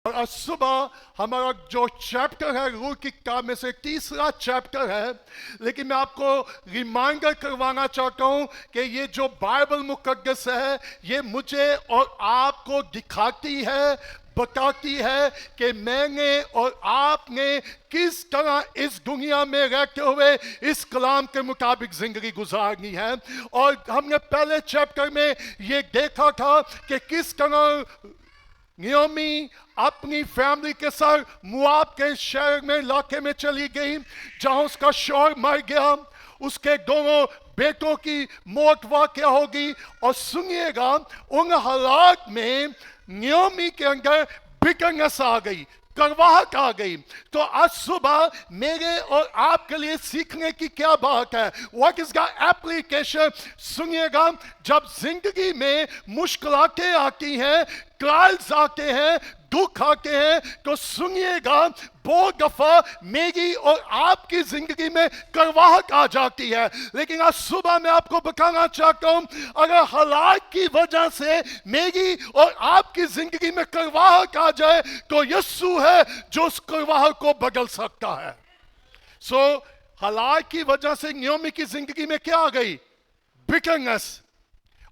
اور آج صبح ہمارا جو چیپٹر ہے روح کی کتاب میں سے تیسرا چیپٹر ہے، لیکن میں آپ کو ریمائنڈر کروانا چاہتا ہوں کہ یہ جو بائبل مقدس ہے یہ مجھے اور آپ کو دکھاتی ہے، بتاتی ہے کہ میں نے اور آپ نے کس طرح اس دنیا میں رہتے ہوئے اس کلام کے مطابق زندگی گزارنی ہے۔ اور ہم نے پہلے چیپٹر میں یہ دیکھا تھا کہ کس طرح نیومی اپنی فیملی کے ساتھ مواب کے شہر میں علاقے میں چلی گئی جہاں اس کا شوہر مر گیا، اس کے دونوں بیٹوں کی موت واقع ہوگی، اور سنیے گا ان حالات میں نیومی کے اندر بٹرنس آ گئی، کرواہٹ آ گئی۔ تو آج صبح میرے اور آپ کے لیے سیکھنے کی کیا بات ہے؟ What is the application? سنیے گا، جب زندگی میں مشکلاتیں آتی ہیں، ٹرائلز آتے ہیں، دکھ آتے ہیں، تو سنیے گا بہت دفعہ میری اور آپ کی زندگی میں کرواہٹ آ جاتی ہے، لیکن آج صبح میں آپ کو بتانا چاہتا ہوں اگر حالات کی وجہ سے میری اور آپ کی زندگی میں کرواہٹ آ جائے تو یسوع ہے جو اس کرواہٹ کو بدل سکتا ہے۔ حالات کی وجہ سے نیومی کی زندگی میں کیا آ گئی؟ بٹرنس۔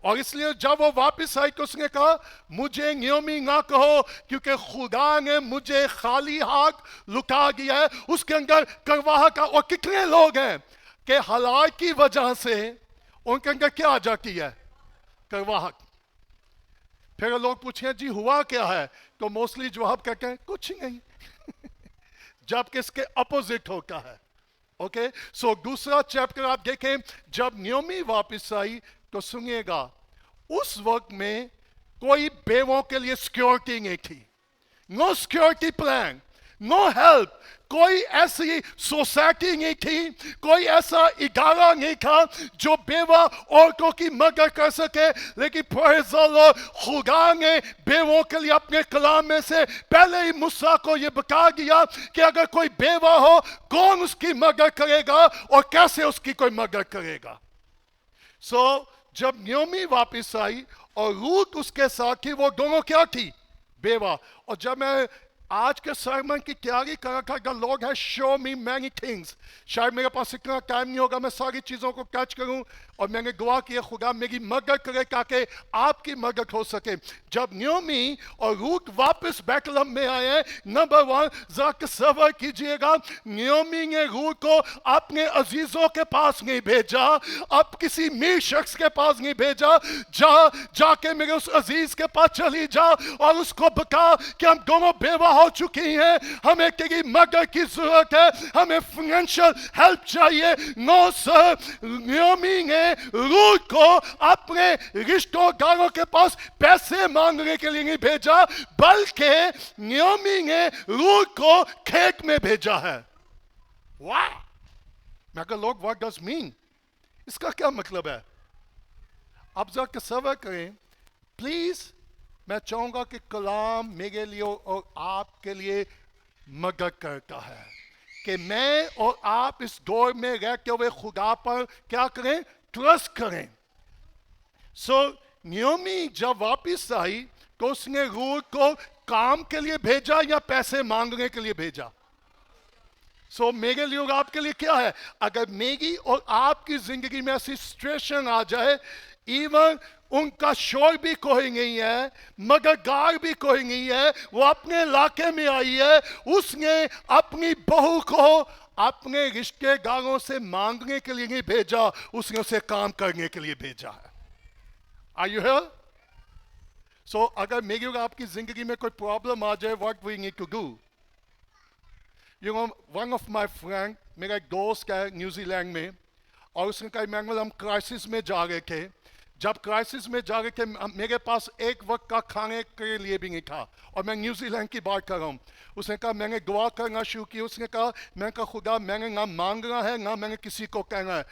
اور اس لیے جب وہ واپس آئی تو اس نے کہا مجھے نیومی نہ کہو کیونکہ خدا نے مجھے خالی ہاتھ لٹا دیا ہے۔ اس کے اندر کرواہٹ کا، اور کتنے لوگ ہیں کہ حالات کی وجہ سے ان کے اندر کیا آ جاتی ہے؟ کرواہٹ۔ پھر لوگ پوچھیں جی ہوا کیا ہے، تو موسٹلی جواب کہتے ہیں کچھ نہیں جبکہ اس کے اپوزٹ ہوتا ہے۔ اوکے، دوسرا چیپٹر آپ دیکھیں، جب نیومی واپس آئی تو سنیے گا اس وقت میں کوئی بیووں کے لیے سیکیورٹی نہیں تھی، نو سیکیورٹی پلان، نو ہیلپ، کوئی ایسی سوسائٹی نہیں تھی، کوئی ایسا ادارہ نہیں تھا جو بیوہ عورتوں کی مدد کر سکے۔ لیکن پریز اللہ، خدا نے بیووں کے لیے اپنے کلام میں سے پہلے ہی موسیٰ کو یہ بتا دیا کہ اگر کوئی بیوہ ہو کون اس کی مدد کرے گا اور کیسے اس کی کوئی مدد کرے گا۔ جب نیومی واپس آئی اور روت اس کے ساتھ تھی، وہ دونوں کیا تھی؟ بیوہ۔ اور جب میں آج کے سرمن کی تیاری کر رہا تھا، the Lord has shown me many things، شاید میرے پاس اتنا ٹائم نہیں ہوگا میں ساری چیزوں کو ٹچ کروں، اور میں نے دعا کی خدا میری مدد کرے تاکہ آپ کی مدد ہو سکے۔ جب نیومی اور روت واپس بیت لحم میں آئے ہیں، نمبر 1 ذرا تصور کیجئے گا، نیومی نے روت کو اپنے عزیزوں کے پاس نہیں بھیجا، اب کسی میر شخص کے پاس نہیں بھیجا، جا کے میرے اس عزیز کے پاس چلی جا اور اس کو بتا کہ ہم دونوں بیوہ ہو چکی ہیں، ہمیں تیری مدد کی ضرورت ہے، ہمیں فائنینشل ہیلپ چاہیے۔ نو سر، نیومی نے روت کو اپنے رشتہ داروں کے پاس پیسے مانگنے کے لیے نہیں بھیجا، بلکہ نیومی نے روت کو کھیت میں بھیجا ہے۔ واہ! میں کہا لوگ what does mean؟ اس کا کیا مطلب ہے؟ اب ذرا تصور کریں، پلیز میں چاہوں گا کہ کلام میرے لیے اور آپ کے لیے مدد کرتا ہے کہ میں اور آپ اس دور میں رہتے ہوئے خدا پر کیا کریں؟ ٹرسٹ کریں۔ نیومی جب واپس آئی تو اس نے روت کو کام کے لیے بھیجا یا پیسے مانگنے کے لیے بھیجا؟ میرے لیے اور آپ کے لیے کیا ہے؟ اگر میری اور آپ کی زندگی میں ایسی سچویشن آ جائے، ایون ان کا شوہر بھی کوئی نہیں ہے، مددگار بھی کوئی نہیں ہے، وہ اپنے علاقے میں آئی ہے، اس نے اپنی بہو کو اپنے رشتے داروں سے مانگنے کے لیے نہیں بھیجا، اس نے اسے کام کرنے کے لیے بھیجا ہے۔ Are you here؟ اگر میری اور آپ کی زندگی میں کوئی پرابلم آ جائے، what we need to do؟ You know, one of my friend، میرا ایک دوست ہے نیوزی لینڈ میں، اور اس نے کہا ایمینول ہم کرائسس میں جا رہے تھے، جب کرائسس میں جا رہے تھے میرے پاس ایک وقت کا کھانے کے لیے بھی نہیں تھا، اور میں نیوزی لینڈ کی بات کر رہا ہوں۔ اس نے کہا میں نے دعا کرنا شروع کی، اس نے کہا میں نے کہا خدا میں نے نہ مانگنا ہے نہ میں نے کسی کو کہنا ہے۔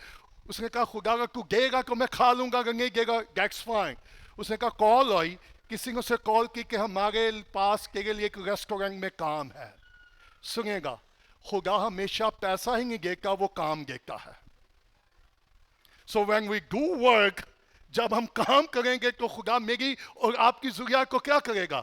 اس نے کہا خدا اگر تو دے گا تو میں کھا لوں گا، اگر نہیں دے گا دیٹس فائن۔ اس نے کہا کال آئی، کسی نے اسے کال کی کہ ہمارے پاس تیرے لیے ایک ریسٹورینٹ میں کام ہے۔ سنیں گا، خدا ہمیشہ پیسہ ہی نہیں دیتا، وہ کام دیتا ہے۔ when we do work، جب ہم کام کریں گے تو خدا میری اور آپ کی ضروریات کو کیا کرے گا؟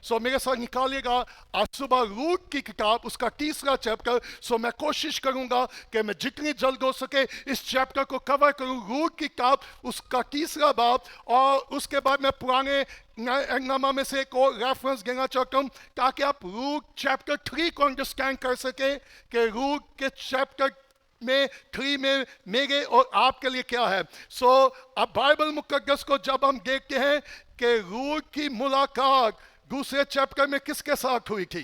سو میرے ساتھ نکالیے گا آج صبح روٹ کی کتاب اس کا 3 چیپٹر. سو میں کوشش کروں گا کہ میں جتنی جلد ہو سکے اس چیپٹر کو کور کروں. روٹ کی کتاب اس کا 3 باب, اور اس کے بعد میں پرانے نامہ میں سے ایک اور ریفرنس دینا چاہتا ہوں تاکہ آپ روٹ چیپٹر 3 کو انڈرسٹینڈ کر سکیں کہ روٹ کے چیپٹر میں 3 میں میرے اور آپ کے لیے کیا ہے. سو اب بائبل مقدس کو جب ہم دیکھتے ہیں کہ روٹ کی ملاقات دوسرے چیپٹر میں کس کے ساتھ ہوئی تھی.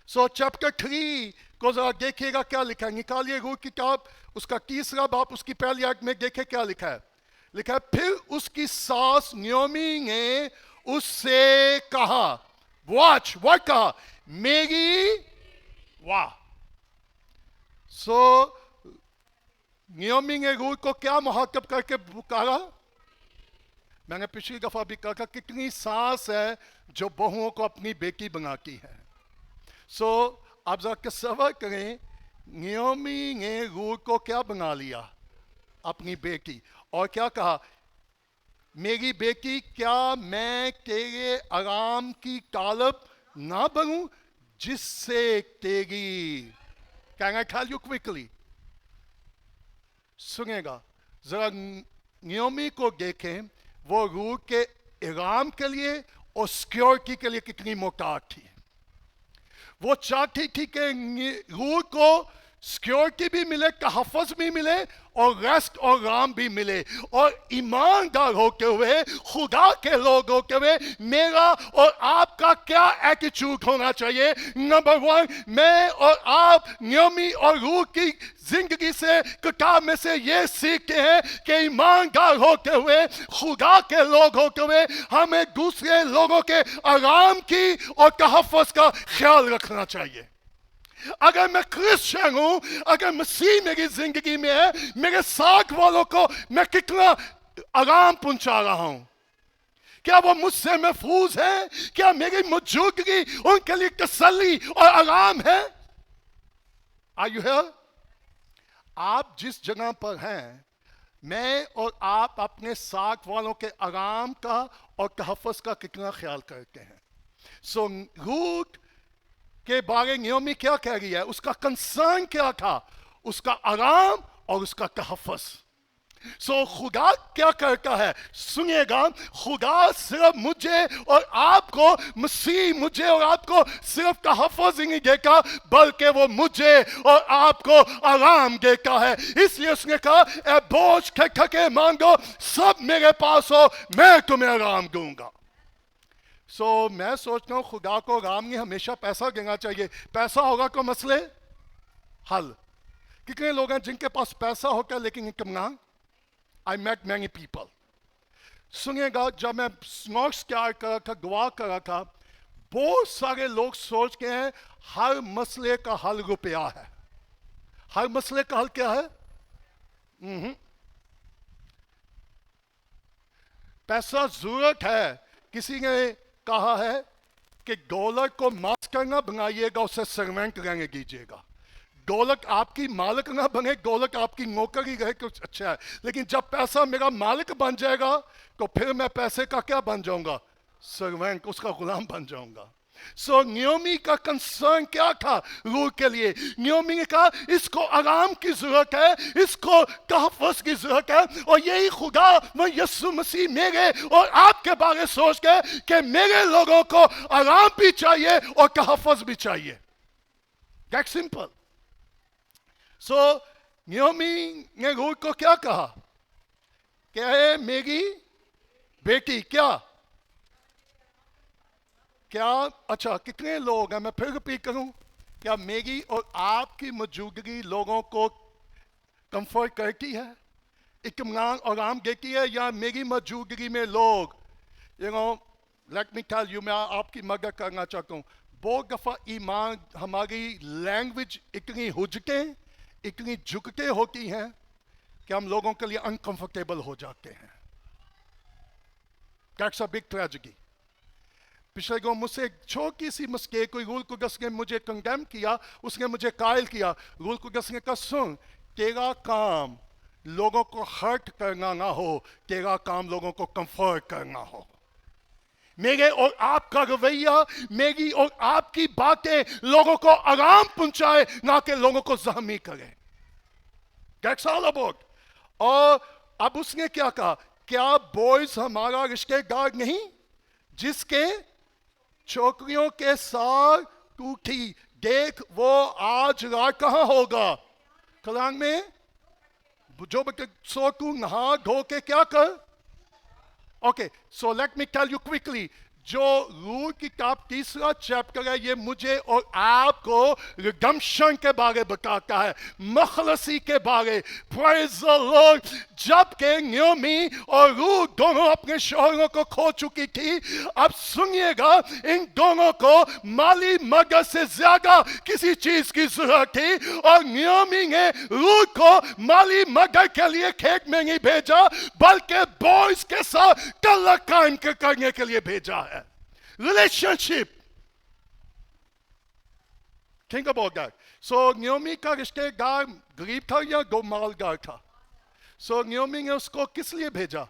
سو چیپٹر 3 کو ذرا دیکھیے گا کیا لکھا ہے. نکالیے روٹ کی کتاب اس کا 3 باب اس کی پہلی آیت میں دیکھیں کیا لکھا ہے. لکھا ہے پھر اس کی ساس نیومی نے اس سے کہا, واچ what کہا, میری واہ. سو نیومی نے روٹ کو کیا مخاطب کر کے پکارا. میں نے پچھلی دفعہ بھی کہا کتنی ساس ہے جو بہوؤں کو اپنی بیٹی بناتی ہے. سو آپ ذرا تصور کریں, نیومی نے روٹ کو کیا بنا لیا, اپنی بیٹی, اور کیا کہا, میری بیٹی کیا میں تیرے آرام کی طالب نہ بنوں جس سے تیری. Can I tell you quickly? سنیں گا ذرا, نیومی کو دیکھیں, وہ روٹ کے آرام کے لیے اور سیکیورٹی کے لیے کتنی محتاط تھی. وہ چاہتی تھی کہ روٹ کو سیکیورٹی بھی ملے, تحفظ بھی ملے, اور ریسٹ اور آرام بھی ملے, اور ایماندار ہوتے ہوئے, خدا کے لوگ ہوتے ہوئے میرا اور آپ کا کیا ایٹیچیوڈ ہونا چاہیے. نمبر 1, میں اور آپ نیومی اور روٹ کی زندگی سے, کتاب میں سے یہ سیکھتے ہیں کہ ایماندار ہوتے ہوئے, خدا کے لوگ ہوتے ہوئے ہمیں دوسرے لوگوں کے آرام کی اور تحفظ کا خیال رکھنا چاہیے. اگر میں کرسچن ہوں, اگر مسیح میری زندگی میں ہے, میرے ساتھ والوں کو میں کتنا آرام پہنچا رہا ہوں. کیا وہ مجھ سے محفوظ ہیں؟ کیا میری موجودگی ان کے لیے تسلی اور آرام ہے؟ Are you here? آپ جس جگہ پر ہیں, میں اور آپ اپنے ساتھ والوں کے آرام کا اور تحفظ کا کتنا خیال کرتے ہیں. سو روٹ کے بارے نیومی کیا کہہ رہی ہے, اس کا کنسرن کیا تھا, اس کا آرام اور اس کا تحفظ. سو خدا کیا کرتا ہے, سنیے گا, خدا صرف مجھے اور آپ کو, مسیح مجھے اور آپ کو صرف تحفظ ہی نہیں دیتا بلکہ وہ مجھے اور آپ کو آرام دیتا ہے. اس لیے اس نے کہا اے بوجھ کے تھکے مانگو سب میرے پاس ہو, میں تمہیں آرام دوں گا. سو میں سوچتا ہوں خدا کو آرام نہیں, ہمیشہ پیسہ دینا چاہیے. پیسہ ہوگا تو مسئلے حل. کتنے لوگ ہیں جن کے پاس پیسہ ہوتا ہے لیکن انکم نہ. I met many people. سنیے گا, جب میں نوٹس تیار کر رہا تھا, دعا کر رہا تھا, بہت سارے لوگ سوچ کے ہیں ہر مسئلے کا حل روپیہ ہے. ہر مسئلے کا حل کیا ہے؟ پیسہ ضرورت ہے. کسی نے کہا ہے کہ ڈالر کو ماسٹر نہ بنائیے گا, اسے سروینٹ رہنے دیجیے گا. دولت آپ کی مالک نہ بنے, دولت آپ کی نوکر ہی رہے کچھ اچھا ہے, لیکن جب پیسہ میرا مالک بن جائے گا تو پھر میں پیسے کا کیا بن جاؤں گا, سروینٹ, اس کا غلام بن جاؤں گا. سو نیومی کا کنسرن کیا تھا روح کے لیے. نیومی نے کہا اس کو آرام کی ضرورت ہے, اس کو تحفظ کی ضرورت ہے, اور یہی خدا وہ یسوع مسیح میرے اور آپ کے بارے سوچ کے کہ میرے لوگوں کو آرام بھی چاہیے اور تحفظ بھی چاہیے. That's simple. سو نیومی نے روح کو کیا کہا کہ اے میری بیٹی, کیا اچھا کتنے لوگ ہیں, میں پھر ریپیٹ کروں, کیا میری اور آپ کی موجودگی لوگوں کو کمفرٹ کرتی ہے, اطمینان اور آرام دیتی ہے, یا میری موجودگی میں لوگ let me tell you, میں آپ کی مدد کرنا چاہتا ہوں. بہت دفعہ ایمان ہماری لینگویج اتنی ہجتے, اتنی جھکتے ہوتی ہیں کہ ہم لوگوں کے لیے انکمفرٹیبل ہو جاتے ہیں. That's a big tragedy. پچھلے گو مجھ سے ایک چھوٹی سی مسٹیک ہوئی, رول قدس نے مجھے کنڈیم کیا, اس نے مجھے قائل کیا. رول قدس نے کہا سن, تیرا کام لوگوں کو ہرٹ کرنا نہ ہو, تیرا کام لوگوں کو کمفرٹ کرنا ہو. میرے اور آپ کا رویہ، میری اور آپ کی باتیں لوگوں کو آرام پہنچائے، نہ کہ لوگوں کو زخمی کرے. That's all about. اور اب اس نے کیا کہا؟ کیا بوائز ہمارا رشتہ دار نہیں جس کے چھوکریوں کے ساتھ تو تھی؟ دیکھ وہ آج رات کہاں ہوگا؟ کلام میں. جو سو تو نہا دھو کے کیا کر. Okay, so let me tell you quickly. جو روح کی کتاب تیسرا چیپٹر ہے، یہ مجھے اور آپ کو ریڈمپشن کے بارے بتاتا ہے، مخلصی کے بارے. Praise the Lord. جب کہ نیومی اور روح دونوں اپنے شوہروں کو کھو چکی تھی، اب سنیے گا، ان دونوں کو مالی مدد سے زیادہ کسی چیز کی ضرورت تھی، اور نیومی نے روح کو مالی مدد کے لیے کھیت میں نہیں بھیجا، بلکہ بوائز کے ساتھ تعلق قائم کرنے کے لیے بھیجا ہے. Relationship. Think about that. So Naomi کا رشتہ دار غریب تھا یا دو مالدار تھا؟ So نیومی نے اس کو کس لیے بھیجا؟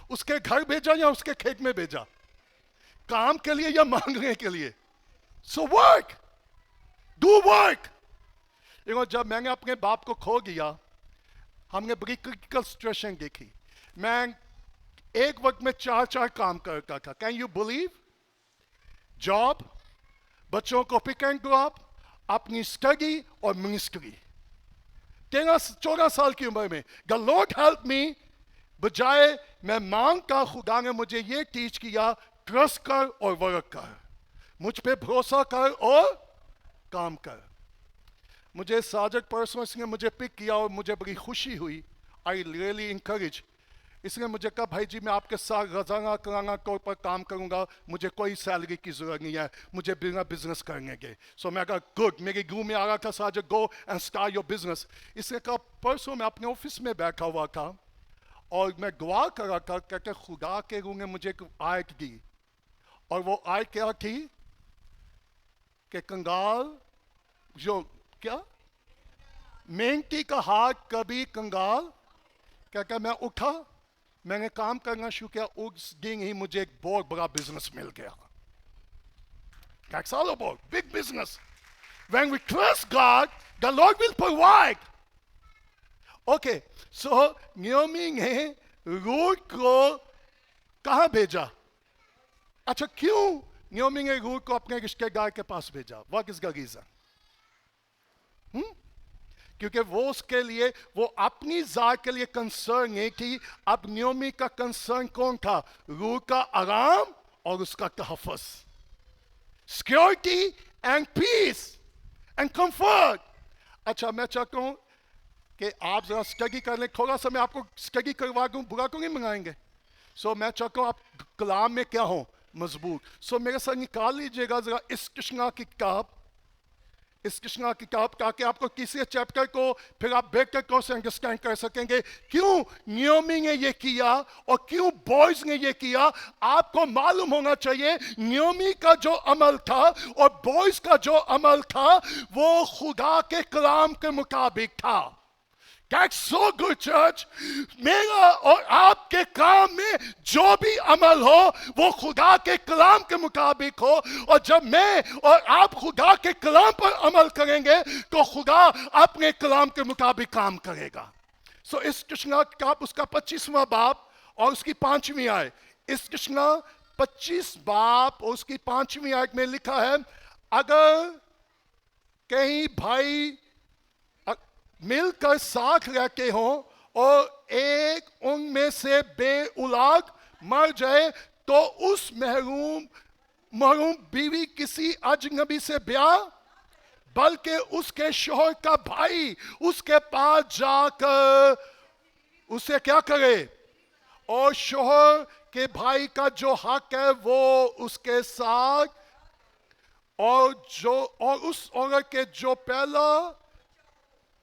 اس کے گھر بھیجا یا اس کے کھیت میں بھیجا؟ کام کے لیے یا مانگنے کے لیے؟ So work. Do work. جب میں نے اپنے باپ کو کھو دیا، ہم نے بڑی کرٹیکل سچویشن دیکھی. میں ایک وقت میں 4 کام کرتا تھا. Can you believe? جاب، بچوں کو پک اینڈ ڈراپ، اپنی اسٹڈی اور منسٹری. 14 سال کی عمر میں. The Lord help me. بجائے میں مانگتا، خدا نے مجھے یہ ٹیچ کیا، ٹرسٹ کر اور ورک کر، مجھ پہ بھروسہ کر اور کام کر. مجھے ساجد پرسوں اس نے مجھے پک کیا اور مجھے بڑی خوشی ہوئی. I really encourage. اس نے مجھے کہا بھائی جی میں آپ کے ساتھ روزانہ کرانا طور پر کام کروں گا، مجھے کوئی سیلری کی ضرورت نہیں ہے، مجھے بنا بزنس کرنے کے. سو میں کہا گڈ. میرے گروہ میں آ رہا تھا Sajid go and start your business. اس نے کہا پرسوں میں اپنے آفس میں بیٹھا ہوا تھا اور میں دعا کر رہا تھا کہ خدا کے روح نے مجھے ایک آیت دی، اور وہ آیت کیا تھی کہ کنگال جو کیا مینٹی کا ہاتھ کبھی کنگال. کیا میں اٹھا، میں نے کام کرنا شروع کیا، اس دن ہی مجھے ایک بہت بڑا بزنس مل گیا. That's all about big business. When we trust God, the Lord will provide. Okay, so Naomi نے روت کو کہاں بھیجا؟ اچھا کیوں نیومی نے روت کو اپنے رشتہ دار کے پاس بھیجا؟ What is the reason? کیونکہ وہ اس کے لیے، وہ اپنی ذات کے لیے کنسرن نہیں تھی. اب نیومی کا کنسرن کون تھا؟ روح کا آرام اور اس کا تحفظ. Security and peace and comfort. اچھا میں چاہتا ہوں کہ آپ ذرا اسٹڈی کر لیں، تھوڑا سا میں آپ کو اسٹڈی کروا دوں، برا کو نہیں منگائیں گے. سو میں چاہتا ہوں آپ کلام میں کیا ہوں؟ مضبوط. سو میرے ساتھ نکال لیجیے گا ذرا استثنا کی کتاب، استثنا کی کتاب، تاکہ آپ کو تیسرے چیپٹر کو پھر آپ بہتر طور سے انڈرسٹینڈ کر سکیں گے کیوں نیومی نے یہ کیا اور کیوں بوائز نے یہ کیا. آپ کو معلوم ہونا چاہیے نیومی کا جو عمل تھا اور بوائز کا جو عمل تھا وہ خدا کے کلام کے مطابق تھا. That's so good, church. میرا اور آپ کے کام میں جو بھی عمل ہو وہ خدا کے کلام کے مطابق ہو، اور جب میں اور آپ خدا کے کلام پر عمل کریں گے تو خدا اپنے کلام کے مطابق کام کرے گا. سو استثنا کتاب اس کا 25واں باب اور اس کی 5ویں آیت. استثنا 25 باب اور اس کی 5ویں آیت میں لکھا ہے، اگر کہیں بھائی مل کر ساتھ رہتے ہوں اور ایک ان میں سے بے اولاد مر جائے تو اس محروم بیوی کسی اجنبی سے بیاہ، بلکہ اس کے شوہر کا بھائی اس کے پاس جا کر اسے کیا کرے، اور شوہر کے بھائی کا جو حق ہے وہ اس کے ساتھ، اور اس عورت کے جو پہلا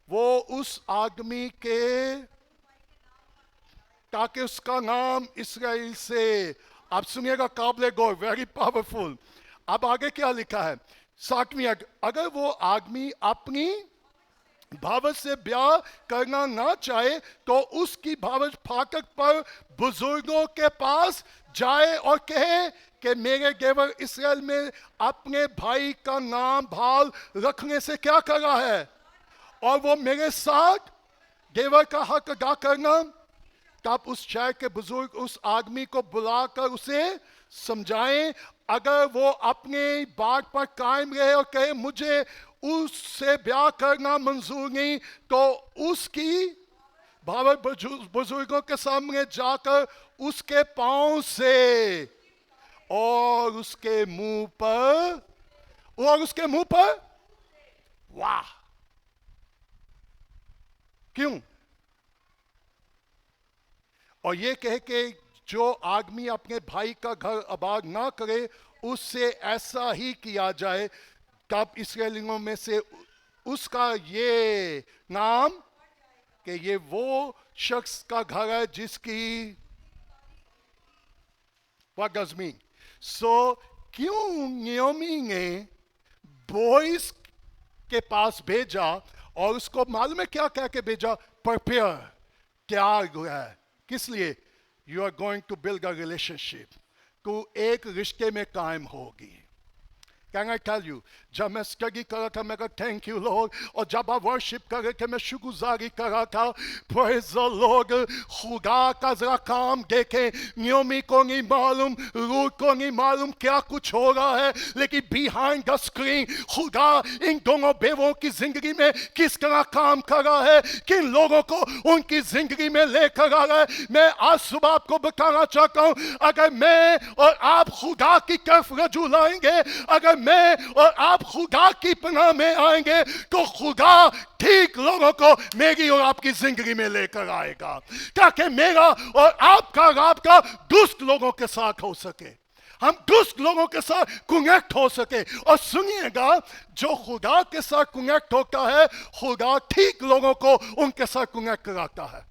وہ اس آدمی کے، تاکہ اس کا نام اسرائیل سے. آپ سنیے گا قابل غور، ویری پاورفل. اب آگے کیا لکھا ہے 7ویں، اگر وہ آدمی اپنی भावज से ब्याह करना ना चाहे तो उसकी भावज फाटक पर बुजुर्गों के पास जाए और कहे कि मेरे गेवर इसराइल में अपने भाई का नाम भाल रखने से क्या करा है, और वो मेरे साथ गेवर का हक अदा करना। तब उस शहर के बुजुर्ग उस आदमी को बुलाकर उसे समझाएं। अगर वो अपने बात पर कायम रहे और कहे मुझे उससे ब्याह करना मंजूर नहीं, तो उसकी भावक बुजुर्गों के सामने जाकर उसके पांव से और उसके मुंह पर वाह। क्यों? और ये कहे कि जो आदमी अपने भाई का घर आबाद ना करे उससे ऐसा ही किया जाए। तब इस्राएलियों में से उसका ये नाम कि ये वो शख्स का घर है जिसकी What does mean? So क्यों नियोमी ने बॉयज के पास भेजा और उसको मालूम है क्या कह के भेजा? प्रिपेयर, तैयार है। किस लिए? You are going to build a relationship, तू एक रिश्ते में कायम होगी। Can I tell you, जब मैं स्टडी कर रहा था मैं कहा थैंक यू लॉर्ड, और जब आप वर्शिप कर रहे थे मैं शुक्रगुजारी कर रहा था, प्रेज द लॉर्ड। खुदा का जरा काम देखें, नियोमी को नहीं मालूम, रूथ को नहीं मालूम क्या कुछ हो रहा है, लेकिन बिहाइंड द स्क्रीन खुदा इन दोनों बेवों की जिंदगी में किस तरह काम कर रहा है, किन लोगों को उनकी जिंदगी में लेकर आ रहा है। मैं आज सुबह आपको बताना चाहता हूं, अगर मैं और आप खुदा की तरफ रजू लाएंगे, अगर मैं और आप खुदा की पनाह में आएंगे, तो खुदा ठीक लोगों को मेरी और आपकी जिंदगी में लेकर आएगा, ताकि मेरा और आपका राब्ता दुष्ट लोगों के साथ हो सके, हम दुष्ट लोगों के साथ कनेक्ट हो सके। और सुनिएगा, जो खुदा के साथ कनेक्ट होता है, खुदा ठीक लोगों को उनके साथ कनेक्ट कराता है।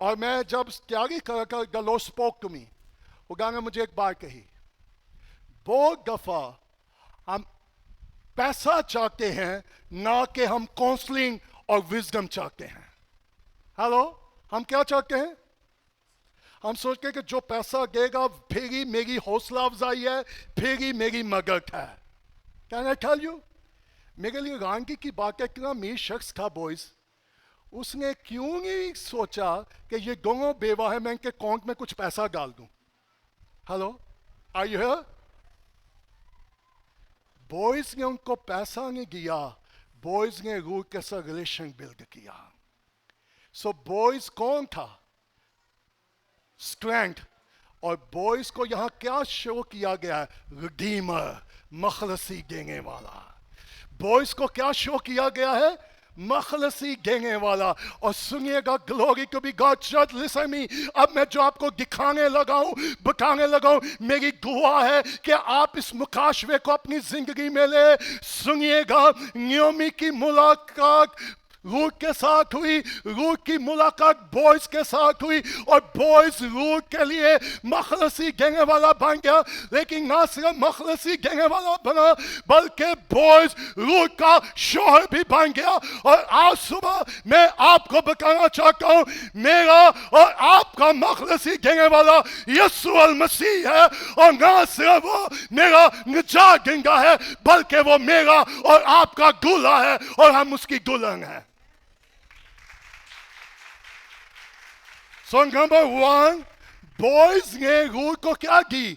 और मैं जब तैयारी कर रहा, the Lord spoke to me, खुदा ने मुझे एक बात कही, बहुत दफा हम पैसा चाहते हैं ना कि हम काउंसलिंग और विजडम चाहते हैं। हेलो, हम क्या चाहते हैं? हम सोचते हैं कि जो पैसा देगा फिर ही मेरी हौसला अफजाई है, फिर ही मेरी मदद है। कैन आई टेल यू, मेरे लिए रांगी की बात है कि अमीर शख्स था बॉयज, उसने क्यों नहीं सोचा कि ये दोनों बेवा है, मैं इनके अकाउंट में कुछ पैसा डाल दूं। Hello, are you here? Boys ने उनको पैसा नहीं दिया, बॉयज ने रूथ के साथ रिलेशन बिल्ड किया। सो बॉयज कौन था? स्ट्रेंथ। और बॉयज को यहां क्या शो किया गया है? रिडीमर, मखलसी देने वाला। बॉयज को क्या शो किया गया है? मखलसी देने वाला। और सुनिएगा, glory to be God, just listen me. अब मैं जो आपको दिखाने लगा हूं, बताने लगा हूं, मेरी दुआ है कि आप इस मुकाशवे को अपनी जिंदगी में ले। सुनिएगा, नियोमी की मुलाकात रूथ के साथ हुई, रूथ की मुलाकात बॉयज के साथ हुई, और बॉयज रूथ के लिए मखलसी देने वाला बन गया। लेकिन ना सिर्फ मखलसी देने वाला बना, बल्कि बॉयज रूथ का शौहर भी बन गया। और आज सुबह मैं आपको बताना चाहता हूं, मेरा और आपका मखलसी देने वाला यीशु अल मसीह है। और ना सिर्फ वो मेरा निजात देंगा है, बल्कि वो मेरा और आपका दूल्हा है और हम उसकी दुल्हन है। So number one, बॉयज ने रूथ को क्या दी?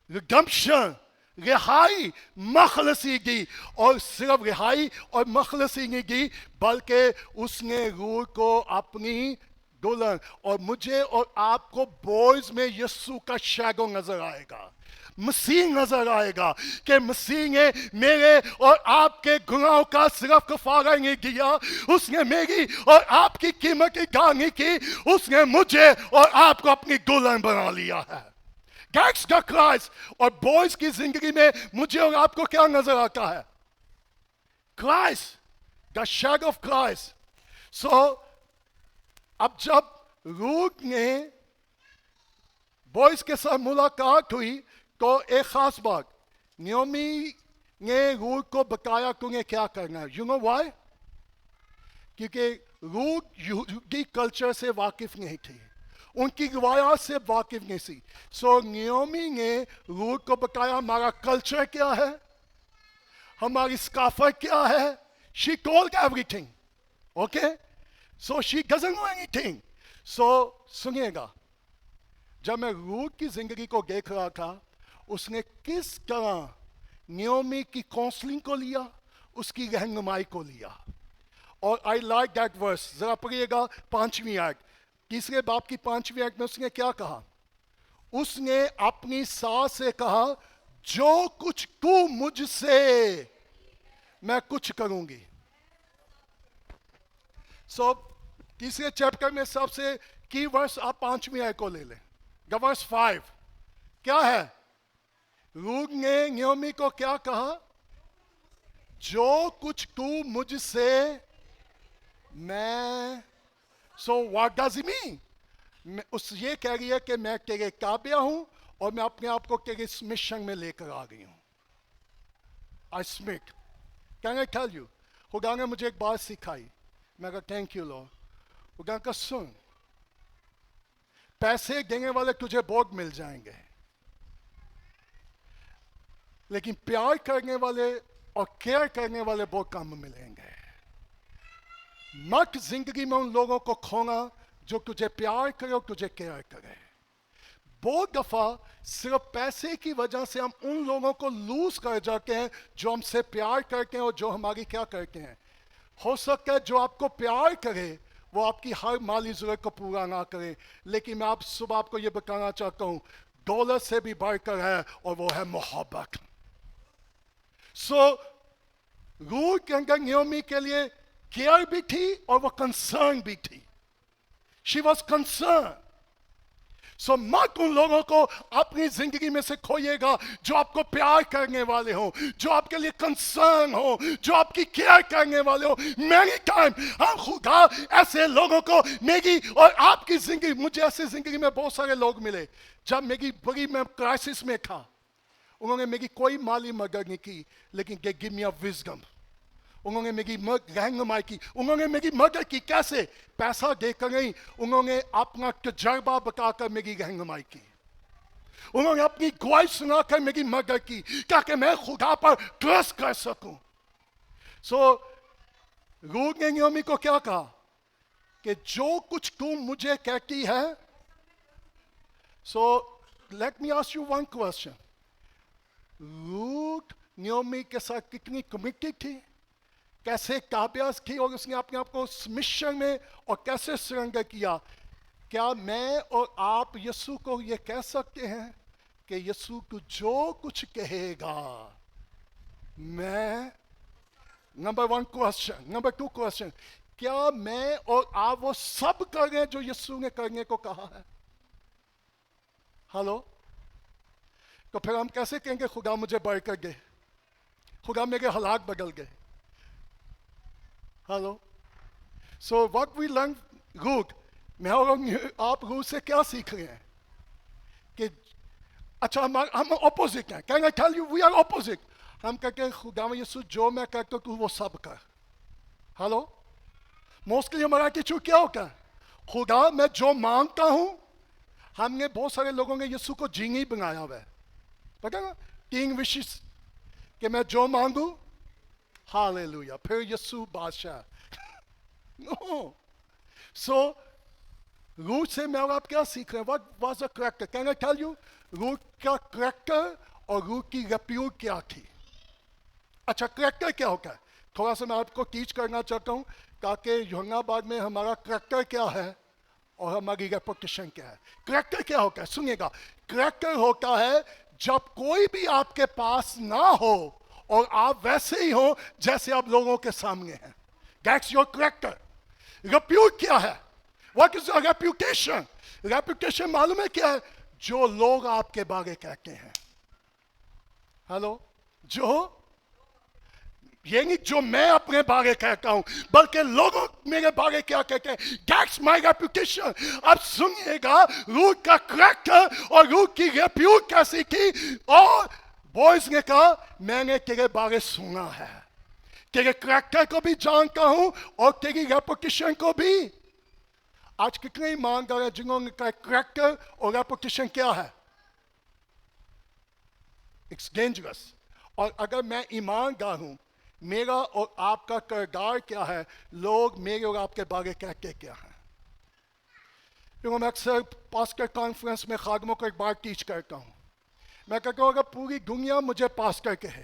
रिडेम्पशन, रिहाई, मखलसी दी। और सिर्फ रिहाई और मखलसी नहीं दी, बल्कि उसने रूथ को अपनी दुल्हन। और मुझे और आपको बॉयज में यीशु का शैडो नजर आएगा, मसीह नजर आएगा, कि मसीह ने मेरे और आपके गुनाहों का सिर्फ कफारा नहीं किया, उसने मेरी और आपकी कीमत अदा की, उसने मुझे और आपको अपनी दुल्हन बना लिया है। That's the Christ। और बॉयज की जिंदगी में मुझे और आपको क्या नजर आता है? Christ, the shadow of Christ। So अब जब रूथ ने बॉयज के साथ मुलाकात हुई, तो एक खास बात, नियोमी نے روت کو بتایا کہ انہیں کیا کرنا ہے. You know why? کیونکہ روت یہودی کلچر سے واقف نہیں تھی, ان کی روایات سے واقف نہیں تھی. سو نیومی نے روت کو بتایا ہمارا کلچر کیا ہے, ہماری ثقافت کیا ہے. She told everything. Okay? So she doesn't know anything. So سنیے گا, جب میں روت کی زندگی کو دیکھ رہا تھا, اس نے کس طرح نیومی کی کونسلنگ کو لیا, اس کی رہنمائی کو لیا. اور آئی لائک دیٹ ورس, ذرا پڑھیے گا 5ویں آیت, تیسرے باب کی 5ویں آیت میں اس نے کیا کہا؟ اس نے اپنی ساس سے کہا جو کچھ تو مجھ سے میں کچھ کروں گی. سو تیسرے چیپٹر میں سب سے کی ورس آپ 5ویں آیت کو لے لیں. ورس 5 کیا ہے؟ روت نے نیومی کو کیا کہا؟ جو کچھ تو مجھ سے میں. So what does it mean? اس یہ کہہ رہی ہے کہ میں تیرے تابع ہوں اور میں اپنے آپ کو تیرے سبمیشن میں لے کر آ گئی ہوں. I submit. Can I tell you? خدا نے مجھے ایک بات سکھائی. میں کہا تھینک یو لارڈ. خدا کا سن, پیسے دینے والے تجھے بہت مل جائیں گے, لیکن پیار کرنے والے اور کیئر کرنے والے بہت کم ملیں گے. مت زندگی میں ان لوگوں کو کھونا جو تجھے پیار کرے اور تجھے کیئر کرے. بہت دفعہ صرف پیسے کی وجہ سے ہم ان لوگوں کو لوز کر جاتے ہیں جو ہم سے پیار کرتے ہیں اور جو ہماری کیا کرتے ہیں. ہو سکتا ہے جو آپ کو پیار کرے وہ آپ کی ہر مالی ضرورت کو پورا نہ کرے, لیکن میں آپ صبح آپ کو یہ بتانا چاہتا ہوں ڈالر سے بھی بڑھ کر ہے, اور وہ ہے محبت. سو روت کے اندر نیومی کے لیے کیئر بھی تھی اور وہ کنسرن بھی تھی. She was concern. سو مت ان لوگوں کو اپنی زندگی میں سے کھوئیے گا جو آپ کو پیار کرنے والے ہوں, جو آپ کے لیے کنسرن ہو, جو آپ کی کیئر کرنے والے ہوں. مینی ٹائم ہم خدا ایسے لوگوں کو, میری اور آپ کی زندگی, مجھے ایسے زندگی میں بہت سارے لوگ ملے جب میری بڑی میں کرائسس میں تھا, انہوں نے میری کوئی مالی مدد نہیں کی, لیکن they give me a wisdom. انہوں نے میری رہنمائی کی, انہوں نے میری مدد کی. کیسے؟ پیسہ دے کر نہیں, انہوں نے اپنا تجربہ بتا کر میری رہنمائی کی. انہوں نے اپنی گواہی سنا کر میری مدد کی تاکہ میں خدا پر ٹرسٹ کر سکوں. سو روت نے نیومی کو کیا کہا کہ جو کچھ تم مجھے کہتی ہے. So let me ask you one question. Ruth Naomi کے ساتھ کتنی کمیٹڈ تھی, کیسے تابعہ تھی, اور اس نے اپنے آپ کو سبمیشن میں اور کیسے سرنڈر کیا. کیا میں اور آپ یسوع کو یہ کہہ سکتے ہیں کہ یسوع تو جو کچھ کہے گا میں. Number 1 question. نمبر 2 کوسچن, کیا میں اور آپ وہ سب کر رہے ہیں جو یسوع نے کرنے کو کہا ہے؟ ہلو. تو پھر ہم کیسے کہیں گے خدا مجھے بڑھ کر دے, خدا میرے حالات بدل گئے. Hello. So what we learn Ruth, میں اور آپ روت سے کیا سیکھ رہے ہیں کہ اچھا ہم اپوزٹ ہیں. کہیں گے tell you we are opposite. ہم کہتے ہیں خدا یسوع جو میں کرتا ہوں تو وہ سب کر. ہلو. موسٹلی ہمارا ایٹیچیوڈ کیا ہوتا ہے؟ خدا میں جو مانگتا ہوں. ہم نے بہت سارے لوگوں نے یسوع کو جینی بنایا ہوا ہے, پتا نا, 3 وشز کہ میں جو مانگوں ہاللویا پھر یسوع بادشاہ. نو. سو روت سے میں اور آپ کیا سیکھ رہے ہیں؟ What was a character. Can I tell you Ruth کا کریکٹر اور روت کی ریپیوٹ کیا تھی. اچھا کریکٹر کیا ہوتا ہے تھوڑا سا میں آپ کو ٹیچ کرنا چاہتا ہوں تاکہ یوحنا آباد میں ہمارا کریکٹر کیا ہے اور ہماری ریپوٹیشن کیا ہے. کریکٹر کیا ہوتا ہے؟ سنیے گا. کریکٹر ہوتا ہے جب کوئی بھی آپ کے پاس نہ ہو اور آپ ویسے ہی ہو جیسے آپ لوگوں کے سامنے ہیں. That's your character. ریپیوٹ کیا ہے؟ What is your reputation? Reputation معلوم ہے کیا ہے؟ جو لوگ آپ کے بارے کہتے ہیں. ہلو. جو یہ نہیں جو میں اپنے بارے کہتا ہوں بلکہ لوگوں میرے بارے کیا کہتے ہیں. That's my reputation. اب سنیے گا روت کا کریکٹر اور روت کی ریپیوٹ کیسی تھی. اور बॉयज ने कहा मैंने तेरे बारे सुना है, तेरे करैक्टर को भी जानता हूं और तेरी रेपुटेशन को भी। आज कितने ईमानदार हैं जिन्होंने कहा करैक्टर और रेपुटेशन क्या है? It's dangerous. और अगर मैं ईमानदार हूं, मेरा और आपका किरदार क्या है, लोग मेरे और आपके बारे कहते क्या हैं? मैं अक्सर पास्टर कॉन्फ्रेंस में खादमों को एक बार टीच करता हूं। मैं कहता हूं अगर पूरी दुनिया मुझे पास्टर कहे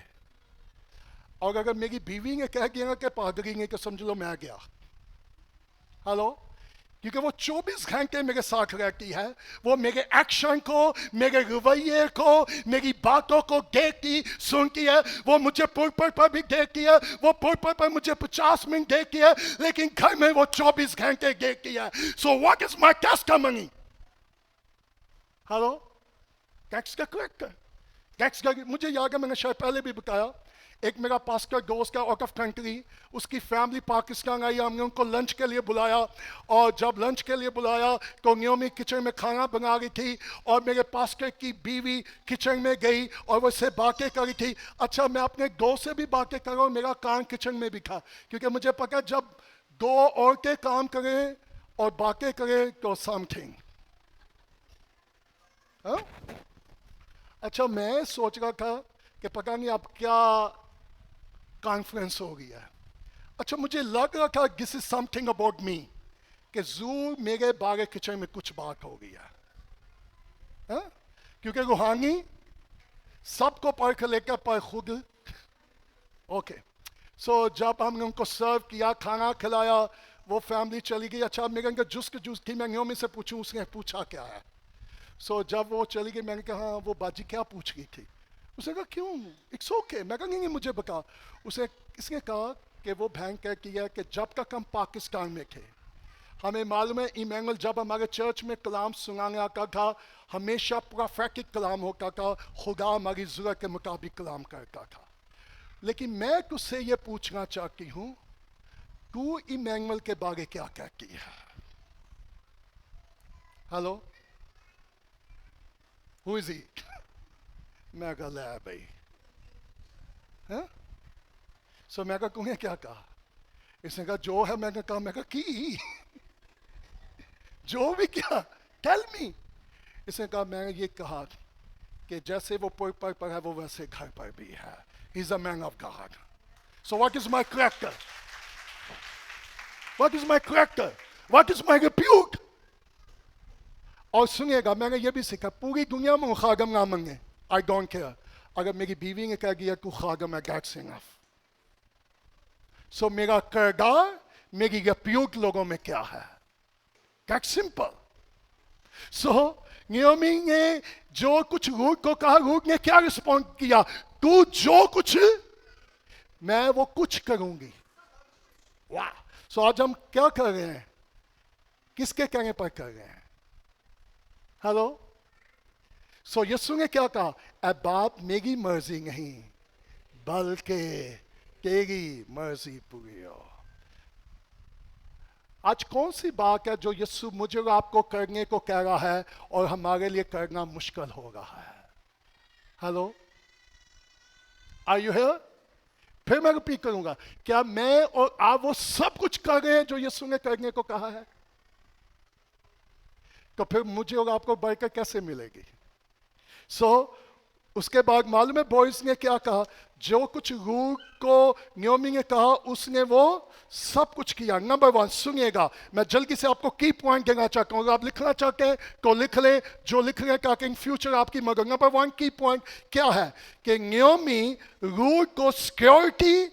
और अगर मेरी बीवी ने कह दिया कि पादरी ने, तो समझ लो मैं गया। हेलो? क्योंकि वो 24 घंटे मेरे साथ रहती है, वो मेरे एक्शन को, मेरे रवैये को, मेरी बातों को देखती सुनती है। वो मुझे पुलपट पर भी देखती है, वो पुलपट पर मुझे 50 मिनट देखती है, लेकिन घर में वो 24 घंटे देखती है। So what is my testimony? Hello? Tax का करेक्टर, टैक्स का, मुझे याद है मैंने शायद पहले भी बताया, एक मेरा पास्टर दोस्त है आउट ऑफ कंट्री, उसकी फैमिली पाकिस्तान आई, हमने उनको लंच के लिए बुलाया, और जब लंच के लिए बुलाया तो नियोमी किचन में खाना बना रही थी और मेरे पास्टर की बीवी किचन में गई और वो उससे बातें कर रही थी। अच्छा, मैं अपने दोस्त से भी बातें कर रहा हूँ, मेरा कान किचन में भी था, क्योंकि मुझे पता जब दो औरतें काम करें और बातें करें तो समथिंग। अच्छा, मैं सोच रहा था कि पता नहीं अब क्या कॉन्फ्रेंस हो गया। अच्छा, मुझे लग रहा था this is something about me, कि जरूर मेरे बारे किचन में कुछ बात हो गया, क्योंकि रूहानी सबको परख लेकर पर खुद। ओके, सो जब हमने उनको सर्व किया, खाना खिलाया, वो फैमिली चली गई। अच्छा, मेरे अंदर जूस थी, मैं नियोमी से पूछूं, उसने पूछा क्या है। सो जब वो चली गई, मैंने कहा हाँ, वो बाजी क्या पूछ रही थी? उसने कहा क्यों, इट्स ओके। मैं कहा नहीं, मुझे बता। इसने कहा कि वो बहन कह किया कि जब तक हम पाकिस्तान में थे, हमें मालूम है इमैनुअल जब हमारे चर्च में कलाम सुनाने आता था, हमेशा प्रोफेटिक कलाम होता था, खुदा हमारी ज़रूरत के मुताबिक कलाम करता था। लेकिन मैं तुझसे ये पूछना चाहती हूँ, तू इमैनुअल के बारे क्या कहती है? Hello, who is he? मैं कहा ले भाई, सो मैं कहा तुम्हें क्या कहा? इसने कहा जो है। मैं कहा की जो भी क्या, टेल मी। इसने कहा मैं ये कहा कि जैसे वो पुल पर है वो वैसे घर पर भी है। He is a man of God. So what is my character? What is my character? What is my repute? और सुनिएगा, मैंने ये भी सीखा, पूरी दुनिया में खागम ना मांगे, आई डोंट केयर। अगर मेरी बीवी ने कह दिया तू खागम है, दैट्स इनफ। सो मेरा किरदार, मेरी रिप्यूट लोगों में क्या है, दैट्स सिंपल। सो नियोमी ने जो कुछ रूट को कहा, रूट ने क्या रिस्पॉन्ड किया? तू जो कुछ, मैं वो कुछ करूंगी। वाह! सो आज हम क्या कर रहे हैं? किसके कहने पर कर रहे हैं? हेलो? सो यीशु ने क्या कहा? अब बाप मेरी मर्जी नहीं बल्कि तेरी मर्जी पूरी हो। आज कौन सी बात है जो यीशु मुझे और आपको करने को कह रहा है और हमारे लिए करना मुश्किल हो रहा है? Hello, are you here? फिर मैं रिपीट करूंगा, क्या मैं और आप वो सब कुछ कर रहे हैं जो यीशु ने करने को कहा है? तो फिर मुझे और आपको बरकत कैसे मिलेगी? उसके बाद मालूम है बॉयज ने क्या कहा? जो कुछ रूट को नियोमी ने कहा उसने वो सब कुछ किया। नंबर 1, सुनिएगा, मैं जल्दी से आपको की पॉइंट देना चाहता हूं। अगर आप लिखना चाहते हैं तो लिख ले, जो लिख रहे हैं ताकि इन फ्यूचर आपकी मदद। नंबर 1 की पॉइंट क्या है कि नियोमी रूट को सिक्योरिटी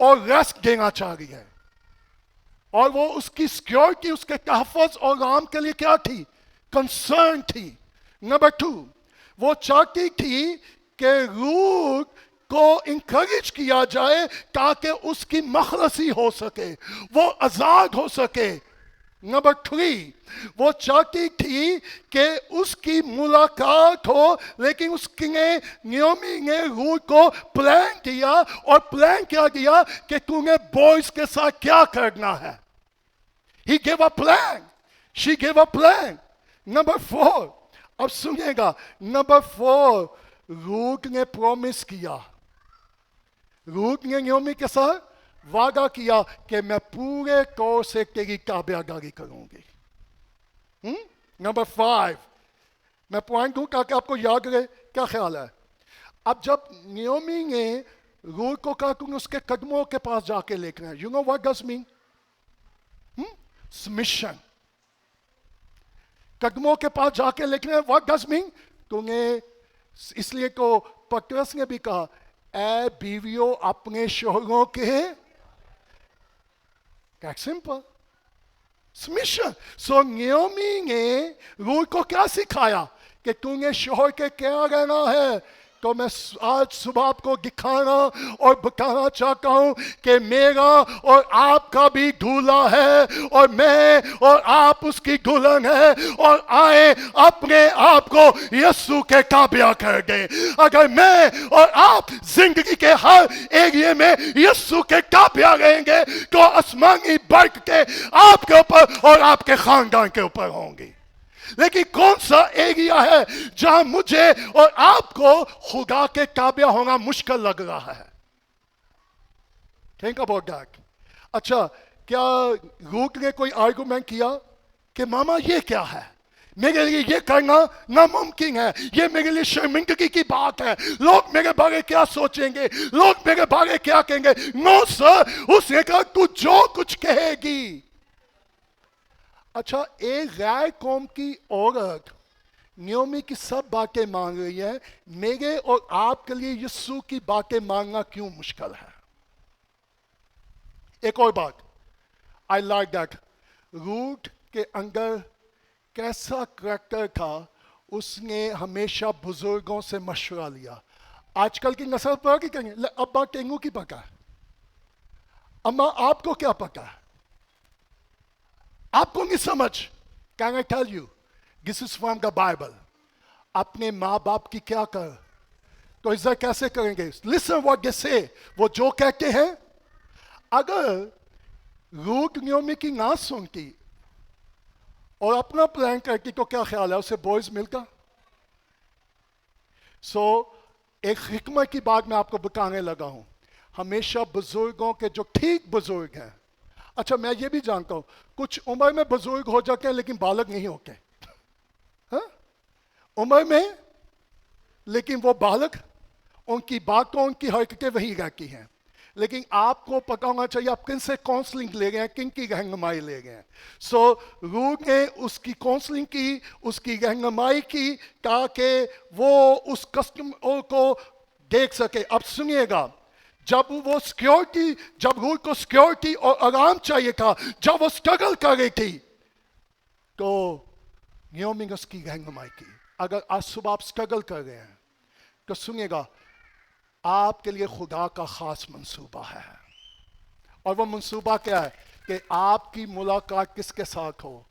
और रेस्ट देना चाह रही है, और वो उसकी सिक्योरिटी, उसके तहफ़्फ़ुज़ और आराम के लिए क्या थी? कंसर्न थी। नंबर 2, वो चाहती थी कि रूट को इंकरेज किया जाए ताकि उसकी मखलसी हो सके, वो आजाद हो सके। नंबर 3, वो चाहती थी कि उसकी मुलाकात हो, लेकिन उसने नियोमी ने रूट को प्लान किया, और प्लान क्या किया कि तूने बॉयज के साथ क्या करना है। He gave a plan. She gave a plan. Number 4, अब सुनिएगा, नंबर 4, रूट ने प्रॉमिस किया, रूट ने नयोमी के साथ वादा किया कि मैं पूरे तौर से तेरी ताबेदारी करूंगी। नंबर 5, मैं पॉइंट दूं ताकि आपको याद रहे, क्या ख्याल है? अब जब नयोमी ने रूट को कहा तुम उसके कदमों के पास जाके लेकर आए, you know what does mean? Submission. कदमों के पास जाके लेकर आए, व्हाट डज मीन? तुम्हें इसलिए तो पतरस ने भी कहा, ऐ बीवियों अपने शोहरों के, दैट्स सिंपल, सबमिशन। सो नयोमी ने रूट को क्या सिखाया कि तुम्हें शोहर के क्या रहना है। तो मैं आज सुबह आपको दिखाना और बताना चाहता हूं कि मेरा और आपका भी दूल्हा है और मैं और आप उसकी दुल्हन है, और आए अपने आप को यीशु के ताबिया कर दे। अगर मैं और आप जिंदगी के हर एरिया में यीशु के ताबिया रहेंगे तो आसमानी बरकतें आपके ऊपर और आपके खानदान के ऊपर होंगी। लेकिन कौन सा एरिया है जहां मुझे और आपको खुदा के ताबिया होना मुश्किल लग रहा है? Think about that. अच्छा, क्या रूट ने कोई आर्गुमेंट किया कि मामा ये क्या है, मेरे लिए ये करना नामुमकिन है, ये मेरे लिए शर्मिंदगी की बात है, लोग मेरे बारे क्या सोचेंगे, लोग मेरे बारे क्या कहेंगे? नो सर, उसने कहा तू जो कुछ कहेगी। अच्छा, एक गैर कौम की औरत नयोमी की सब बातें मान रही है, मेरे और आपके लिए यीशु की बातें मानना क्यों मुश्किल है? एक और बात, आई लाइक दैट, रूट के अंदर कैसा करैक्टर था, उसने हमेशा बुजुर्गों से मशवरा लिया। आजकल की नस्ल पर क्या कहेंगे, अब्बा टेंगू की पका है, अम्मा आपको क्या पका है, आपको नहीं समझ। Can I tell you, this is from the Bible. अपने माँ बाप की क्या कर तो इज्जत कैसे करेंगे? लिसन व्हाट दे से, वो जो कहते हैं। अगर रूट नयोमी की ना सुनती और अपना प्लान करती तो क्या ख्याल है, उसे बॉयज मिलता? सो एक हिकमत की बात मैं आपको बताने लगा हूं, हमेशा बुजुर्गों के जो ठीक बुजुर्ग हैं, अच्छा मैं ये भी जानता हूं कुछ उम्र में बुजुर्ग हो जाते हैं लेकिन बालक नहीं होते, हाँ? उम्र में लेकिन वो बालक, उनकी बातों उनकी हरकतें वही रहती हैं। लेकिन आपको पता होना चाहिए आप किन से काउंसलिंग ले गए हैं, किन की रहनुमाई ले गए हैं। सो रूट ने उसकी काउंसलिंग की, उसकी रहनुमाई की ताकि वो उस कस्टमर को देख सके। अब सुनिएगा, जब वो सिक्योरिटी, जब रूट को सिक्योरिटी और आराम चाहिए था, जब वो स्ट्रगल कर रही थी, तो नयोमी ने उसकी रहनुमाई की। अगर आज सुबह आप स्ट्रगल कर रहे हैं तो सुनिएगा, आपके लिए खुदा का खास मंसूबा है। और वो मंसूबा क्या है कि आपकी मुलाकात किसके साथ हो?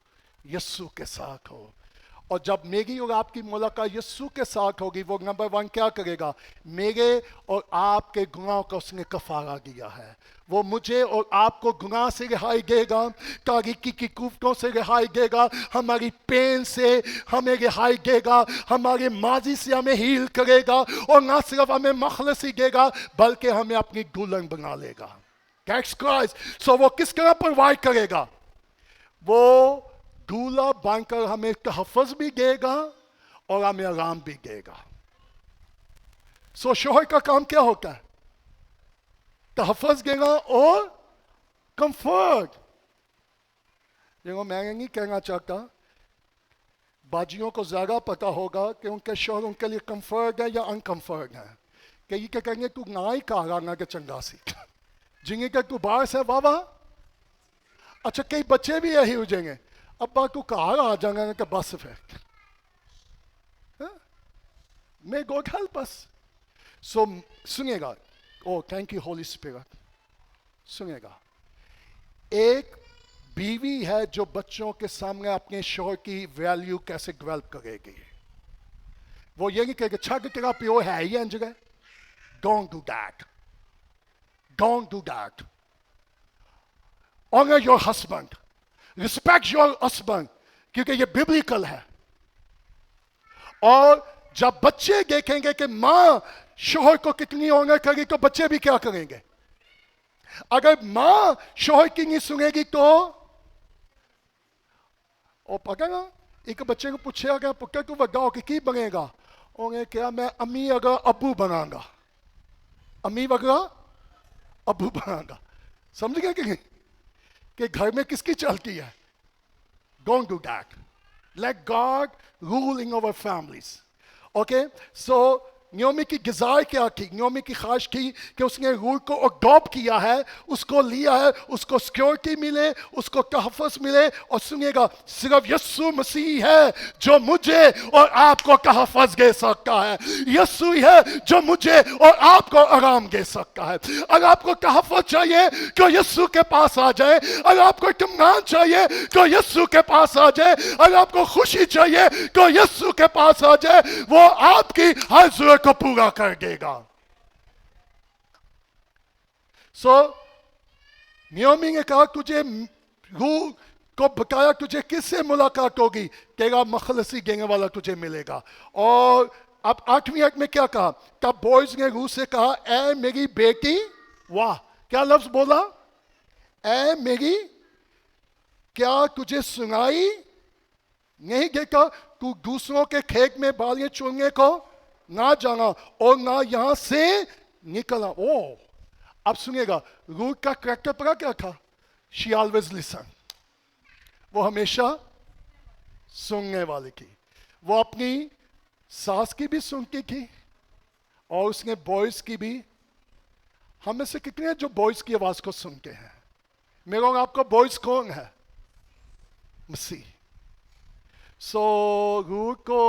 यीशु के साथ हो। और जब मेरी और आपकी मुलाकात यीशु के साथ होगी, वो नंबर 1 क्या करेगा? मेरे और आपके गुनाहों का उसने कफारा दिया है। वो मुझे और आपको गुनाह से रिहाई देगा, तारीकी की कुफ्तों से रिहाई देगा, हमारी पेन से हमें रिहाई देगा, हमारे माजी से हमें हील करेगा, और ना सिर्फ हमें मखलसी देगा बल्कि हमें अपनी दुल्हन बना लेगा। That's Christ. सो वो किस तरह प्रोवाइड करेगा? वो दूल्हा बनकर हमें तहफ़्फ़ुज़ भी देगा और हमें आराम भी देगा। सो शोहर का काम क्या होता है? तहफ़्फ़ुज़ देगा और कंफर्ट। देखो, मैं नहीं कहना चाहता, बाजियों को ज़्यादा पता होगा कि उनके शोहर उनके लिए कंफर्ट है या अनकंफर्ट है। कि ये क्या कहेंगे, तू ना ही कहा ना के चंगा सी जिंगे के तू बाहर से वाह। अच्छा, कई बच्चे भी यही हो जाएंगे, अब्बा तू कहा आ जाएगा कि बस फिर may God help us. So सुनिएगा, oh thank you holy spirit. सुनिएगा, एक बीवी है जो बच्चों के सामने अपने शोहर की वैल्यू कैसे डेवलप करेगी। वो ये नहीं कहेगा छग तेरा प्यो है ही इन जगह, don't do that, don't do that. Honour your husband, respect your husband, क्योंकि ये बिब्लिकल है। और जब बच्चे देखेंगे कि माँ शोहर को कितनी ऑनर करेगी तो बच्चे भी क्या करेंगे. अगर माँ शोहर की नहीं सुनेगी तो और पता ना एक बच्चे को पूछा गया पुत्र तू बड़ा कि की बनेगा. उन्हें क्या मैं अम्मी अगर अबू बनाऊंगा. अम्मी वगैरह अबू बनाऊंगा. समझ गए कि घर में किसकी चलती है. Don't do that. Let God rule in our families. Okay? So, न्योमी की गिज़ार क्या थी. न्योमी की ख्वाहिश थी कि उसने रूल को अडॉप्ट किया है, उसको लिया है, उसको सिक्योरिटी मिले, उसको तहफ़्फ़ुज़ मिले. और सुनिएगा, सिर्फ यीशु मसीह है जो मुझे और आपको तहफ़्फ़ुज़ दे सकता है. यीशु है जो मुझे और आपको आराम दे सकता है. अगर आपको तहफ़्फ़ुज़ चाहिए तो यीशु के पास आ जाए. अगर आपको इत्मीनान चाहिए तो यीशु के पास आ जाए. अगर आपको खुशी चाहिए तो यीशु के पास आ जाए. वो आपकी हर ज़रूरत को पूरा कर देगा. नियोमी ने कहा तुझे रूह को बताया तुझे किससे मुलाकात होगी. तेरा मखलसी देने वाला तुझे मिलेगा. और अब 8वीं आयत में क्या कहा. तब बॉयज ने रूह से कहा ऐ मेरी बेटी. वाह क्या लफ्ज बोला. ऐ मेरी क्या तुझे सुनाई नहीं देता तू दूसरों के खेत में बालियां चुनने को ना जाना और ना यहां से निकलना. ओ अब सुनिएगा रूह का करैक्टर पता क्या था. She always listen. वो हमेशा सुनने वाली थी. वो अपनी सास की भी सुनती थी और उसने बॉयज की भी. हम में से कितने हैं जो बॉयज की आवाज को सुनते हैं. मेरा और आपका बॉयज कौन है. मसीह. सो रूह को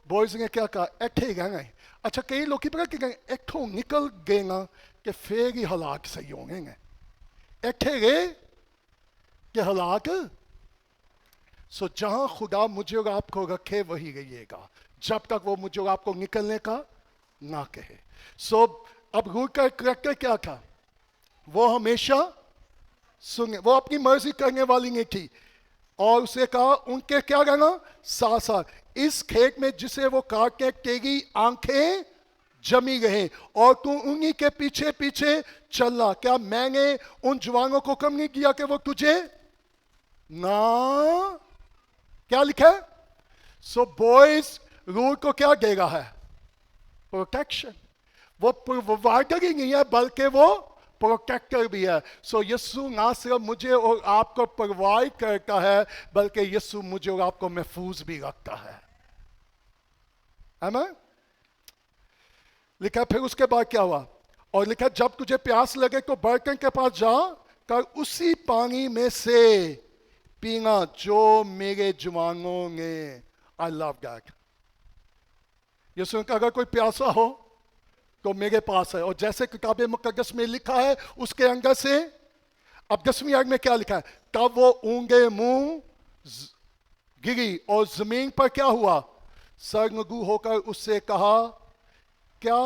बॉयज ने क्या कहा एठे गए. अच्छा कई लोग की पता कि एठो निकल गए ना कि फिर ही हालात सही होंगे. एठे गए कि हालात. सो जहां खुदा मुझे और आपको रखे वही रहिएगा जब तक वो मुझे और आपको निकलने का ना कहे. सो अब रूह का करैक्टर क्या था. वो हमेशा सुने. वो अपनी मर्जी करने वाली नहीं थी. और उसे कहा उनके क्या कहना साथ साथ इस खेत में जिसे वो काटने तेरी आंखें जमी रहे और तू उन्हीं के पीछे पीछे चलना. क्या मैंने उन जवानों को कम नहीं किया कि वो तुझे ना क्या लिखा है. सो बॉयज रूल को क्या देगा है प्रोटेक्शन. वो प्रोवाइडर ही नहीं है बल्कि वो प्रोटेक्टर भी है. सो यीशु ना सिर्फ मुझे और आपको प्रोवाइड करता है बल्कि यीशु मुझे और आपको महफूज भी रखता है. आमीन. लिखा फिर उसके बाद क्या हुआ. और लिखा जब तुझे प्यास लगे तो बर्तन के पास जा कर उसी पानी में से पीना जो मेरे जवानों ने. I love that. यीशु ने अगर कोई प्यासा हो तो मेरे पास है. और जैसे किताब मुकद्दस में लिखा है उसके अंदर से. अब 10वीं आयत में क्या लिखा है. तब वो ऊंगे मुंह गिरी और जमीन पर क्या हुआ सरनगू होकर उससे कहा क्या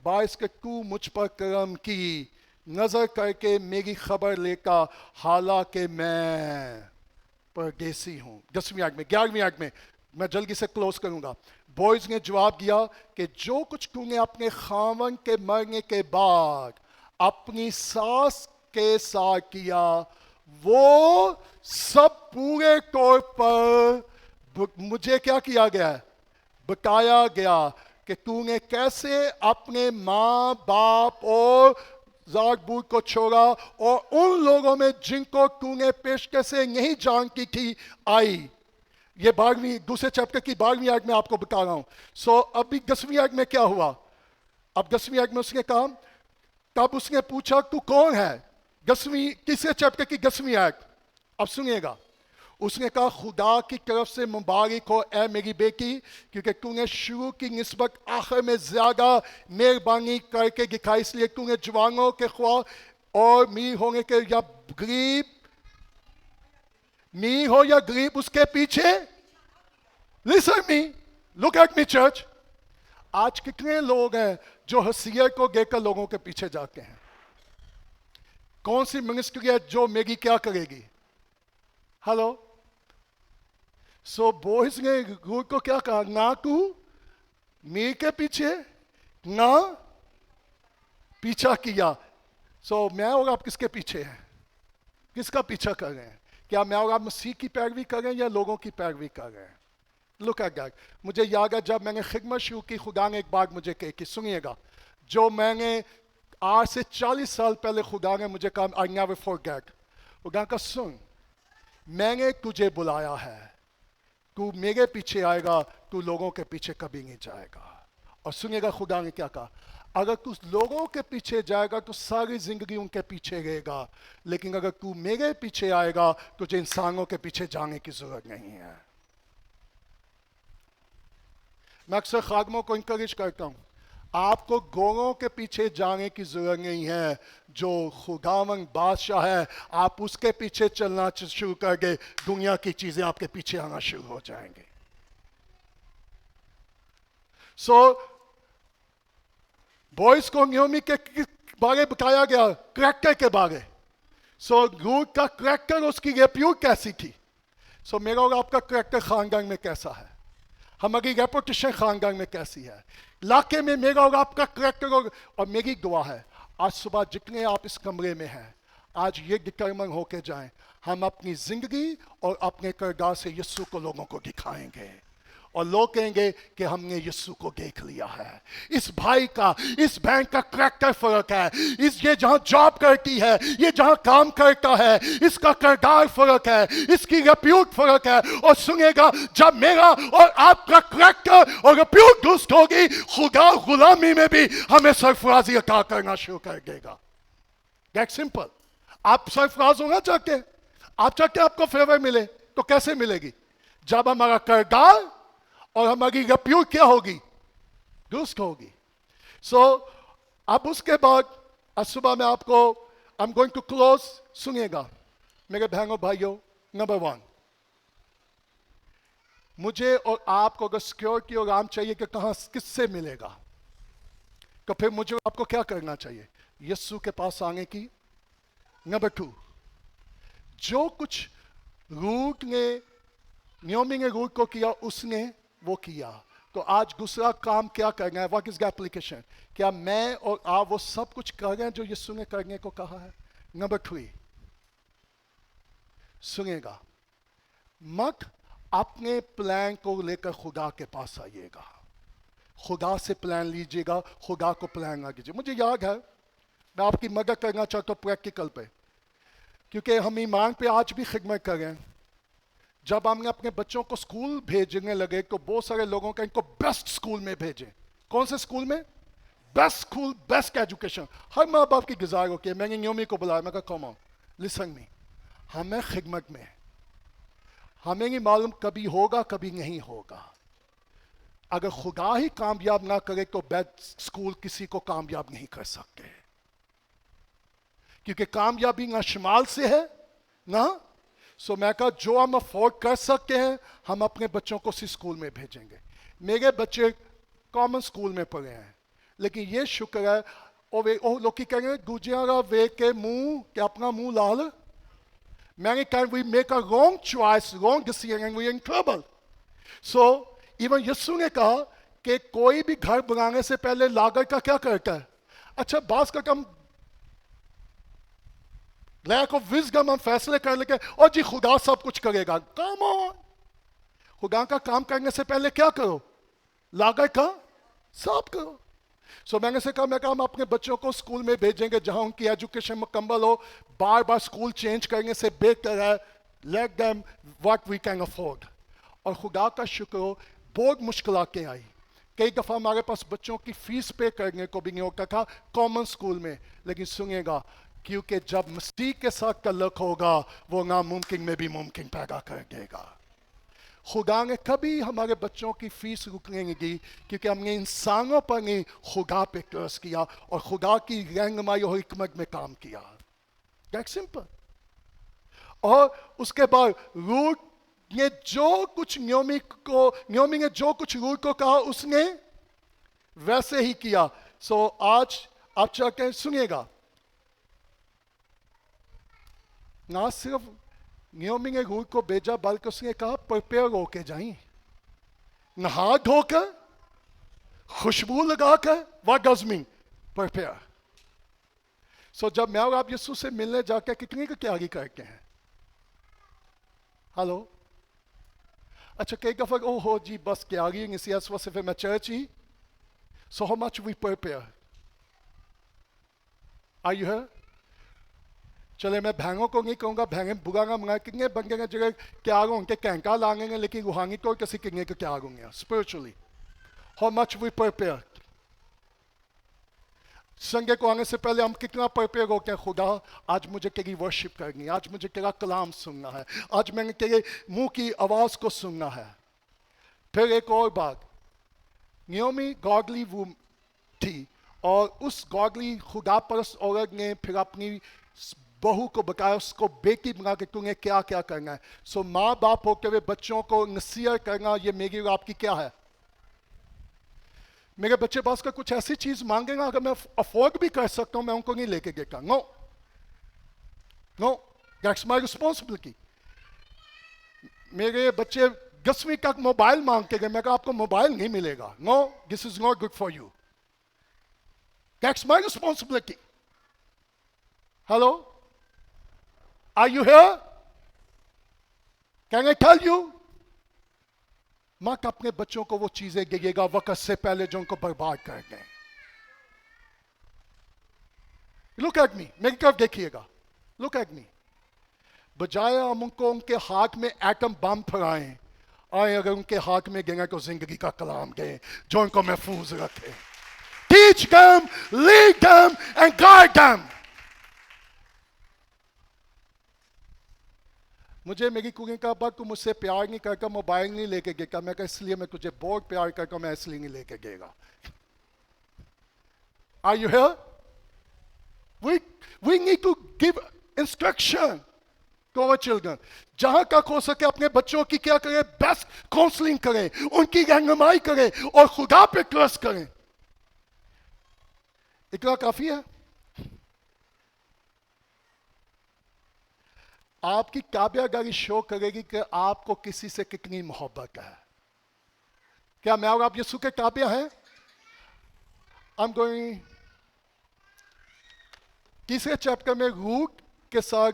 बाइस के तू मुझ पर करम की नजर करके मेरी खबर लेता हालांकि मैं परदेसी हूं. 10वीं आयत में. 11वीं आयत में मैं जल्दी से क्लोज करूंगा. बॉयज ने जवाब दिया कि जो कुछ तूने अपने खावन के मरने के बाद अपनी सास के साथ किया वो सब पूरे तौर पर मुझे क्या किया गया है बताया गया कि तूने कैसे अपने माँ बाप और जात बूत को छोड़ा और उन लोगों में जिनको तूने पेशकश से नहीं जानती थी आई. ये 12वीं दूसरे चैप्टर की 12वीं आयत में आपको बता रहा हूं. सो अभी 10वीं आयत में क्या हुआ. अब 10वीं आयत में उसने कहा तब उसने पूछा तू कौन है. 10वीं तीसरे चैप्टर की 10वीं आयत. अब सुनिएगा. उसने कहा खुदा की तरफ से मुबारक हो ए मेरी बेटी क्योंकि तूने शुरू की निस्बत आखिर में ज्यादा मेहरबानी करके दिखाई. इसलिए तूने जवानों के ख्वाह और मीर होने के या गरीब मीर हो या गरीब उसके पीछे. Listen me look at me church. आज कितने लोग हैं जो हसीयत को देखकर लोगों के पीछे जाते हैं. कौन सी मिनिस्ट्री है जो मेरी क्या करेगी. हेलो. सो बॉयज ने रूह को क्या कहा ना तू मी के पीछे ना पीछा किया। सो मैं और आप किसके पीछे हैं? किसका पीछा कर रहे हैं? क्या मैं और आप मसीह की पैरवी कर रहे हैं या लोगों की पैरवी कर रहे हैं? Look at that. मुझे याद है जब मैंने खिदमत शुरू की, खुदा ने एक बात मुझे कही कि सुनिएगा, जो मैंने आज से 40 साल पहले खुदा ने मुझे कहा, आई नेवर फॉरगेट। खुदा का सुन, मैंने तुझे बुलाया है, तू मेरे पीछे आएगा, तू लोगों के पीछे कभी नहीं जाएगा। और सुनिएगा खुदा ने क्या कहा, अगर तू लोगों के पीछे जाएगा तो सारी जिंदगी उनके पीछे रहेगा, लेकिन अगर तू मेरे पीछे आएगा तुझे इंसानों के पीछे जाने की जरूरत नहीं है। मैं अक्सर खादमों को इंकरेज करता हूं, आपको गोरों के पीछे जाने की जरूरत नहीं है, जो खुदावंद बादशाह है आप उसके पीछे चलना शुरू कर गए, दुनिया की चीजें आपके पीछे आना शुरू हो जाएंगे। सो बॉयज को नियोमी के बारे बताया गया, करैक्टर के बारे। सो रूट का करैक्टर, उसकी रेप्यूट कैसी थी। सो मेरा और आपका करैक्टर खानदान में कैसा है, हमारी रेपुटेशन खानदान में कैसी है, इलाके में मेरा और आपका करैक्टर। और मेरी दुआ है आज सुबह जितने आप इस कमरे में हैं, आज ये डिटरमिन होके जाएं, हम अपनी जिंदगी और अपने किरदार से यीशु को लोगों को दिखाएंगे और लोग कहेंगे कि हमने यीशु को देख लिया है। इस भाई का, इस बहन का करैक्टर फर्क है, ये जहां जॉब करती है, ये जहां काम करता है, इसका किरदार फर्क है, इसकी रेप्यूट फर्क है। और सुनेगा, जब मेरा और आपका करैक्टर और रेप्यूट दुरुस्त होगी, खुदा गुलामी में भी हमें सरफराजी अता करना शुरू कर देगा। That's simple. आप सरफराज होना चाहते हैं, आप चाहते हैं आपको फेवर मिले, तो कैसे मिलेगी? जब हमारा किरदार और हमारी रेप्यूट क्या होगी? दुरुस्त होगी। सो अब उसके बाद आज सुबह में आपको I am going to close. सुनिएगा मेरे बहनों भाइयों, नंबर 1, मुझे और आपको अगर सिक्योरिटी और आराम चाहिए कि कहां किससे मिलेगा, तो फिर मुझे आपको क्या करना चाहिए? यीशु के पास आने की। नंबर 2, जो कुछ रूट ने, नियोमी ने रूट को किया, उसने वो किया। तो आज दूसरा काम क्या करना है? What is the application? क्या मैं और आप वो सब कुछ कर रहे हैं जो यीशु ने करने को कहा है? नंबर 3, सुनिएगा, मत अपने प्लान को लेकर खुदा के पास आइएगा, खुदा से प्लान लीजिएगा, खुदा को प्लान ना कीजिए। मुझे याद है, मैं आपकी मदद करना चाहता हूं प्रैक्टिकल पे, क्योंकि हम ईमान पे आज भी खिदमत कर रहे हैं। जब हमने अपने बच्चों को स्कूल भेजने लगे तो बहुत सारे लोगों का इनको बेस्ट स्कूल में भेजे। कौन से स्कूल में? Best school, best education. हर माँ बाप की गुजार होती है। मैंने नियोमी को बुलाया, मैं कहा कम ऑन लिसन मी, हमें खिदमत में, हमें नहीं मालूम कभी होगा कभी नहीं होगा। अगर खुदा ही कामयाब ना करे तो बेस्ट स्कूल किसी को कामयाब नहीं कर सकते, क्योंकि कामयाबी ना शुमाल से है ना। सो मैं कहा जो हम अफोर्ड कर सकते हैं हम अपने बच्चों को उसी स्कूल में भेजेंगे। मेरे बच्चे कॉमन स्कूल में पढ़े हैं, लेकिन ये शुक्र है और लोग कहेंगे दूजिया वे के मुंह के अपना मुंह लाल। मैंने कहा we make a wrong choice, wrong decision and we in trouble. So even यीशु ने कहा कि कोई भी घर बनाने से पहले लागत का क्या करता है? अच्छा, बास का कम लैक ऑफ विजडम हम फैसले कर लेके और जी खुदा सब कुछ करेगा। कम ऑन, खुदा का काम करने से पहले क्या करो? लागत का सब करो। सो मैंने से कहा, मैं कहा हम अपने बच्चों को स्कूल में भेजेंगे जहां उनकी एजुकेशन मुकम्मल हो। बार बार स्कूल चेंज करने से बेहतर है let them what we can afford. और खुदा का शुक्र हो, बहुत मुश्किलातें आई। कई दफ़ा हमारे पास बच्चों की फीस पे करने को भी नहीं होता था कॉमन स्कूल में। लेकिन सुनिएगा, क्योंकि जब मसीह के साथ तल्लुक होगा वो नामुमकिन में भी मुमकिन पैदा कर देगा। खुदा ने कभी हमारे बच्चों की फीस रुकने नहीं दी, क्योंकि हमने इंसानों पर नहीं खुदा पे ट्रस्ट किया और खुदा की रहनुमाई और हिकमत में काम किया। That's simple. और उसके बाद रूट ने जो कुछ नियोमी ने जो कुछ रूट को कहा उसने वैसे ही किया। सो आज आप चाहते हैं, सुनिएगा, ना सिर्फ नियोमी ने रूट को भेजा बल्कि उसने कहा प्रिपेयर होके जाइए, नहा धोकर खुशबू लगा कर what does mean? Prepare. So जब मैं और आप यीशु से मिलने जाकर कितनी की तैयारी करते हैं? हेलो? अच्छा कई दफा ओ हो जी बस तैयारी इसी वजह से मैं church he. So how much we prepare? Are you here? चले मैं भैंगों को नहीं कहूँगा, भैंगे बुगांगा मंगा कितने बंदे हैं जगह क्या आगे उनके कैंका लाएंगे लेकिन रूहानी तौर किसी कितने के क्या आगे spiritually. How much we prepare? संगे को आने से पहले हम कितना प्रिपेयर होते हैं, खुदा आज मुझे तेरी वर्शिप करनी है, आज मुझे तेरा कलाम सुनना है, आज मैंने तेरे मुंह की आवाज को सुनना है. फिर एक और बात, नियोमी गॉडली वूम थी और उस गॉडली खुदा परस्त औरत ने फिर अपनी बहू को बताया, उसको बेटी बना के तुम्हें क्या क्या करना है. सो माँ बाप होते हुए बच्चों को नसीहत करना ये मेरी और आपकी क्या है. मेरे बच्चे पास का कुछ ऐसी चीज मांगेगा अगर मैं अफोर्ड भी कर सकता हूं मैं उनको नहीं लेके देता. No no, that's my responsibility. मेरे बच्चे 10वीं तक मोबाइल मांगते गए, मैं कहा आपको मोबाइल नहीं मिलेगा. No, this is not good for you. That's my responsibility. Hello, are you here? Can I tell you? मत अपने बच्चों को वो चीजें देगा वक्त से पहले जो उनको बर्बाद कर दें. लुक एट मी, मेरी तरफ देखिएगा. Look at me. बजाय हम उनको उनके हाथ में एटम बम फराएं, आए अगर उनके हाथ में देंगे तो जिंदगी का कलाम दें जो उनको महफूज रखे. Teach them, lead them and guide them. मुझे मेरी कुड़ी का बात तू मुझसे प्यार नहीं करता, मोबाइल नहीं लेके गेगा. मैं कहा इसलिए मैं तुझे बहुत प्यार करता हूं, मैं इसलिए नहीं लेके गेगा. Are you here? We need to give instruction to our children. जहां तक हो सके अपने बच्चों की क्या करें, बेस्ट काउंसलिंग करें, उनकी रहनुमाई करें और खुदा पे ट्रस्ट करें. इतना काफी है. आपकी काबियागारी शो करेगी कि आपको किसी से कितनी मोहब्बत है. क्या मैं और आप यीशु के काबिया हैं? I'm going तीसरे चैप्टर में रूट के साथ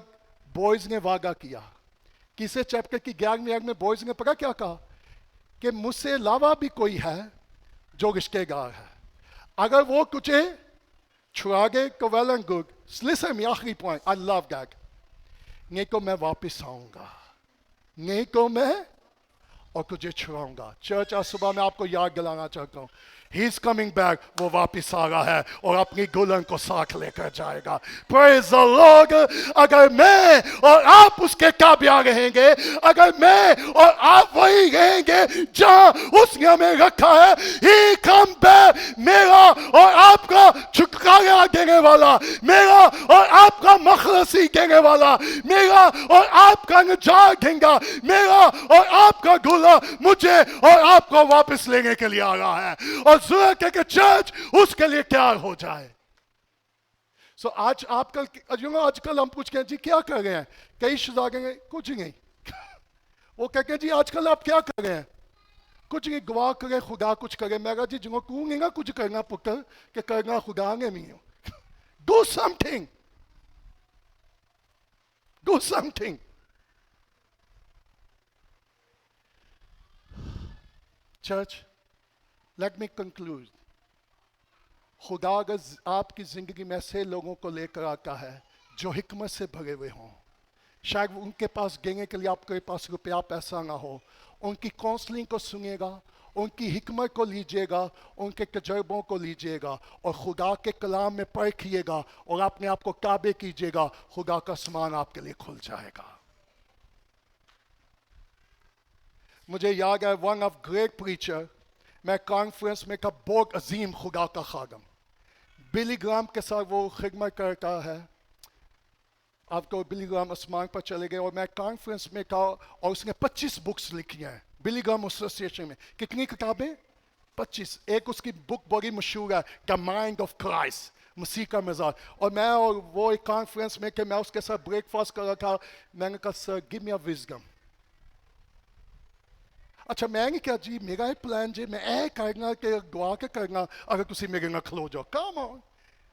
बॉयज ने वादा किया. तीसरे चैप्टर की 11वीं आयत में बॉयज ने पता क्या कहा कि मुझसे अलावा भी कोई है जो रिश्तेदार है, अगर वो तुझे छुड़ा गए तो well and good. Listen me, आखिरी पॉइंट, आई लव दैट. नहीं तो मैं वापस आऊंगा, नहीं तो मैं और तुझे छुड़ाऊंगा. चर्च आज सुबह मैं आपको याद दिलाना चाहता हूं, ही इज कमिंग बैक. वो वापस आ रहा है और अपनी दुल्हन को साथ लेकर जाएगा. Praise the Lord. अगर मैं और आप उसके काबिया रहेंगे, अगर मैं और आप वही रहेंगे जहां उसने हमें रखा है, ही कम बैक. मेरा और आपका छुटकारा देने वाला, मेरा और आपका मखलसी देने वाला, मेरा और आपका निजात देगा, मेरा और आपका दूल्हा मुझे और आपको वापस लेने के लिए आ रहा है. और जरूरत है कि चर्च उसके लिए तैयार हो जाए. सो आज आजकल हम पूछ के जी क्या कर रहे हैं, कई शुदा कहेंगे कुछ नहीं. वो कहते हैं जी आजकल आप क्या कर रहे हैं, कुछ नहीं, गवाह करे खुदा कुछ करे. मैं कहा जी जो तू नहीं ना कुछ करना पुत्र कि करना खुदा ने नहीं हो. Do something, do something. Church, let me conclude. खुदा अगर आपकी जिंदगी में ऐसे लोगों को लेकर आता है जो हिकमत से भरे हुए हों, शायद उनके पास देने के लिए आपके पास रुपया पैसा ना हो, उनकी काउंसलिंग को सुनिएगा, उनकी हिकमत को लीजिएगा, उनके तजर्बों को लीजिएगा और खुदा के कलाम में परखिएगा और अपने आप को ताबे कीजिएगा. खुदा का आसमान आपके लिए खुल जाएगा. मुझे याद है वन ऑफ ग्रेट प्रीचर, मैं कॉन्फ्रेंस में का बहुत अजीम खुदा का खादम बिली ग्राम के साथ वो खिदमत करता है. अब तो बिली ग्राम आसमान पर चले गए और मैं कॉन्फ्रेंस में था और उसने 25 बुक्स लिखी हैं बिली ग्राम एसोसिएशन में. कितनी किताबें? 25. एक उसकी बुक बड़ी मशहूर है, द माइंड ऑफ क्राइस्ट, मसीह का मिजाज. और मैं और वो एक कॉन्फ्रेंस में कि मैं उसके साथ ब्रेकफास्ट कर रहा था. मैंने कहा सर गिव मी अ विजडम. اچھا میں نہیں کہا جی میرا پلان جی میں اے کرنا کہ دعا کے کرنا اگر تسی میرے نہ کھلو جاؤ کام آن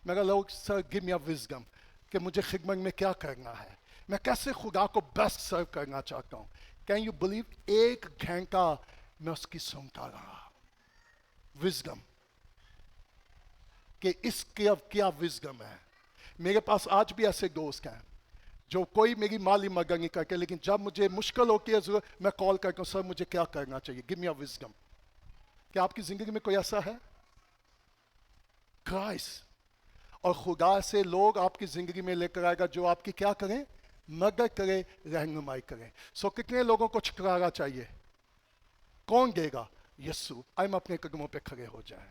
میرا لوگ سر گیو می اے وزڈم کہ مجھے خدمت میں کیا کرنا ہے میں کیسے خدا کو بیسٹ سرو کرنا چاہتا ہوں کین یو بلیو 1 گھنٹہ میں اس کی سنتا رہا وزڈم کہ اس کے اب کیا وزڈم ہے میرے پاس آج بھی ایسے دوست ہیں جو کوئی میری مالی مدد نہیں کرتے لیکن جب مجھے مشکل ہوتی ہے ضرورت میں کال کرتا ہوں سر مجھے کیا کرنا چاہیے گیو می اے وزڈم کیا آپ کی زندگی میں کوئی ایسا ہے کرائسٹ اور خدا سے لوگ آپ کی زندگی میں لے کر آئے گا جو آپ کی کیا کریں مدد کرے رہنمائی کرے سو کتنے لوگوں کو چھٹکارا چاہیے کون دے گا یسوع ہم اپنے قدموں پہ کھڑے ہو جائیں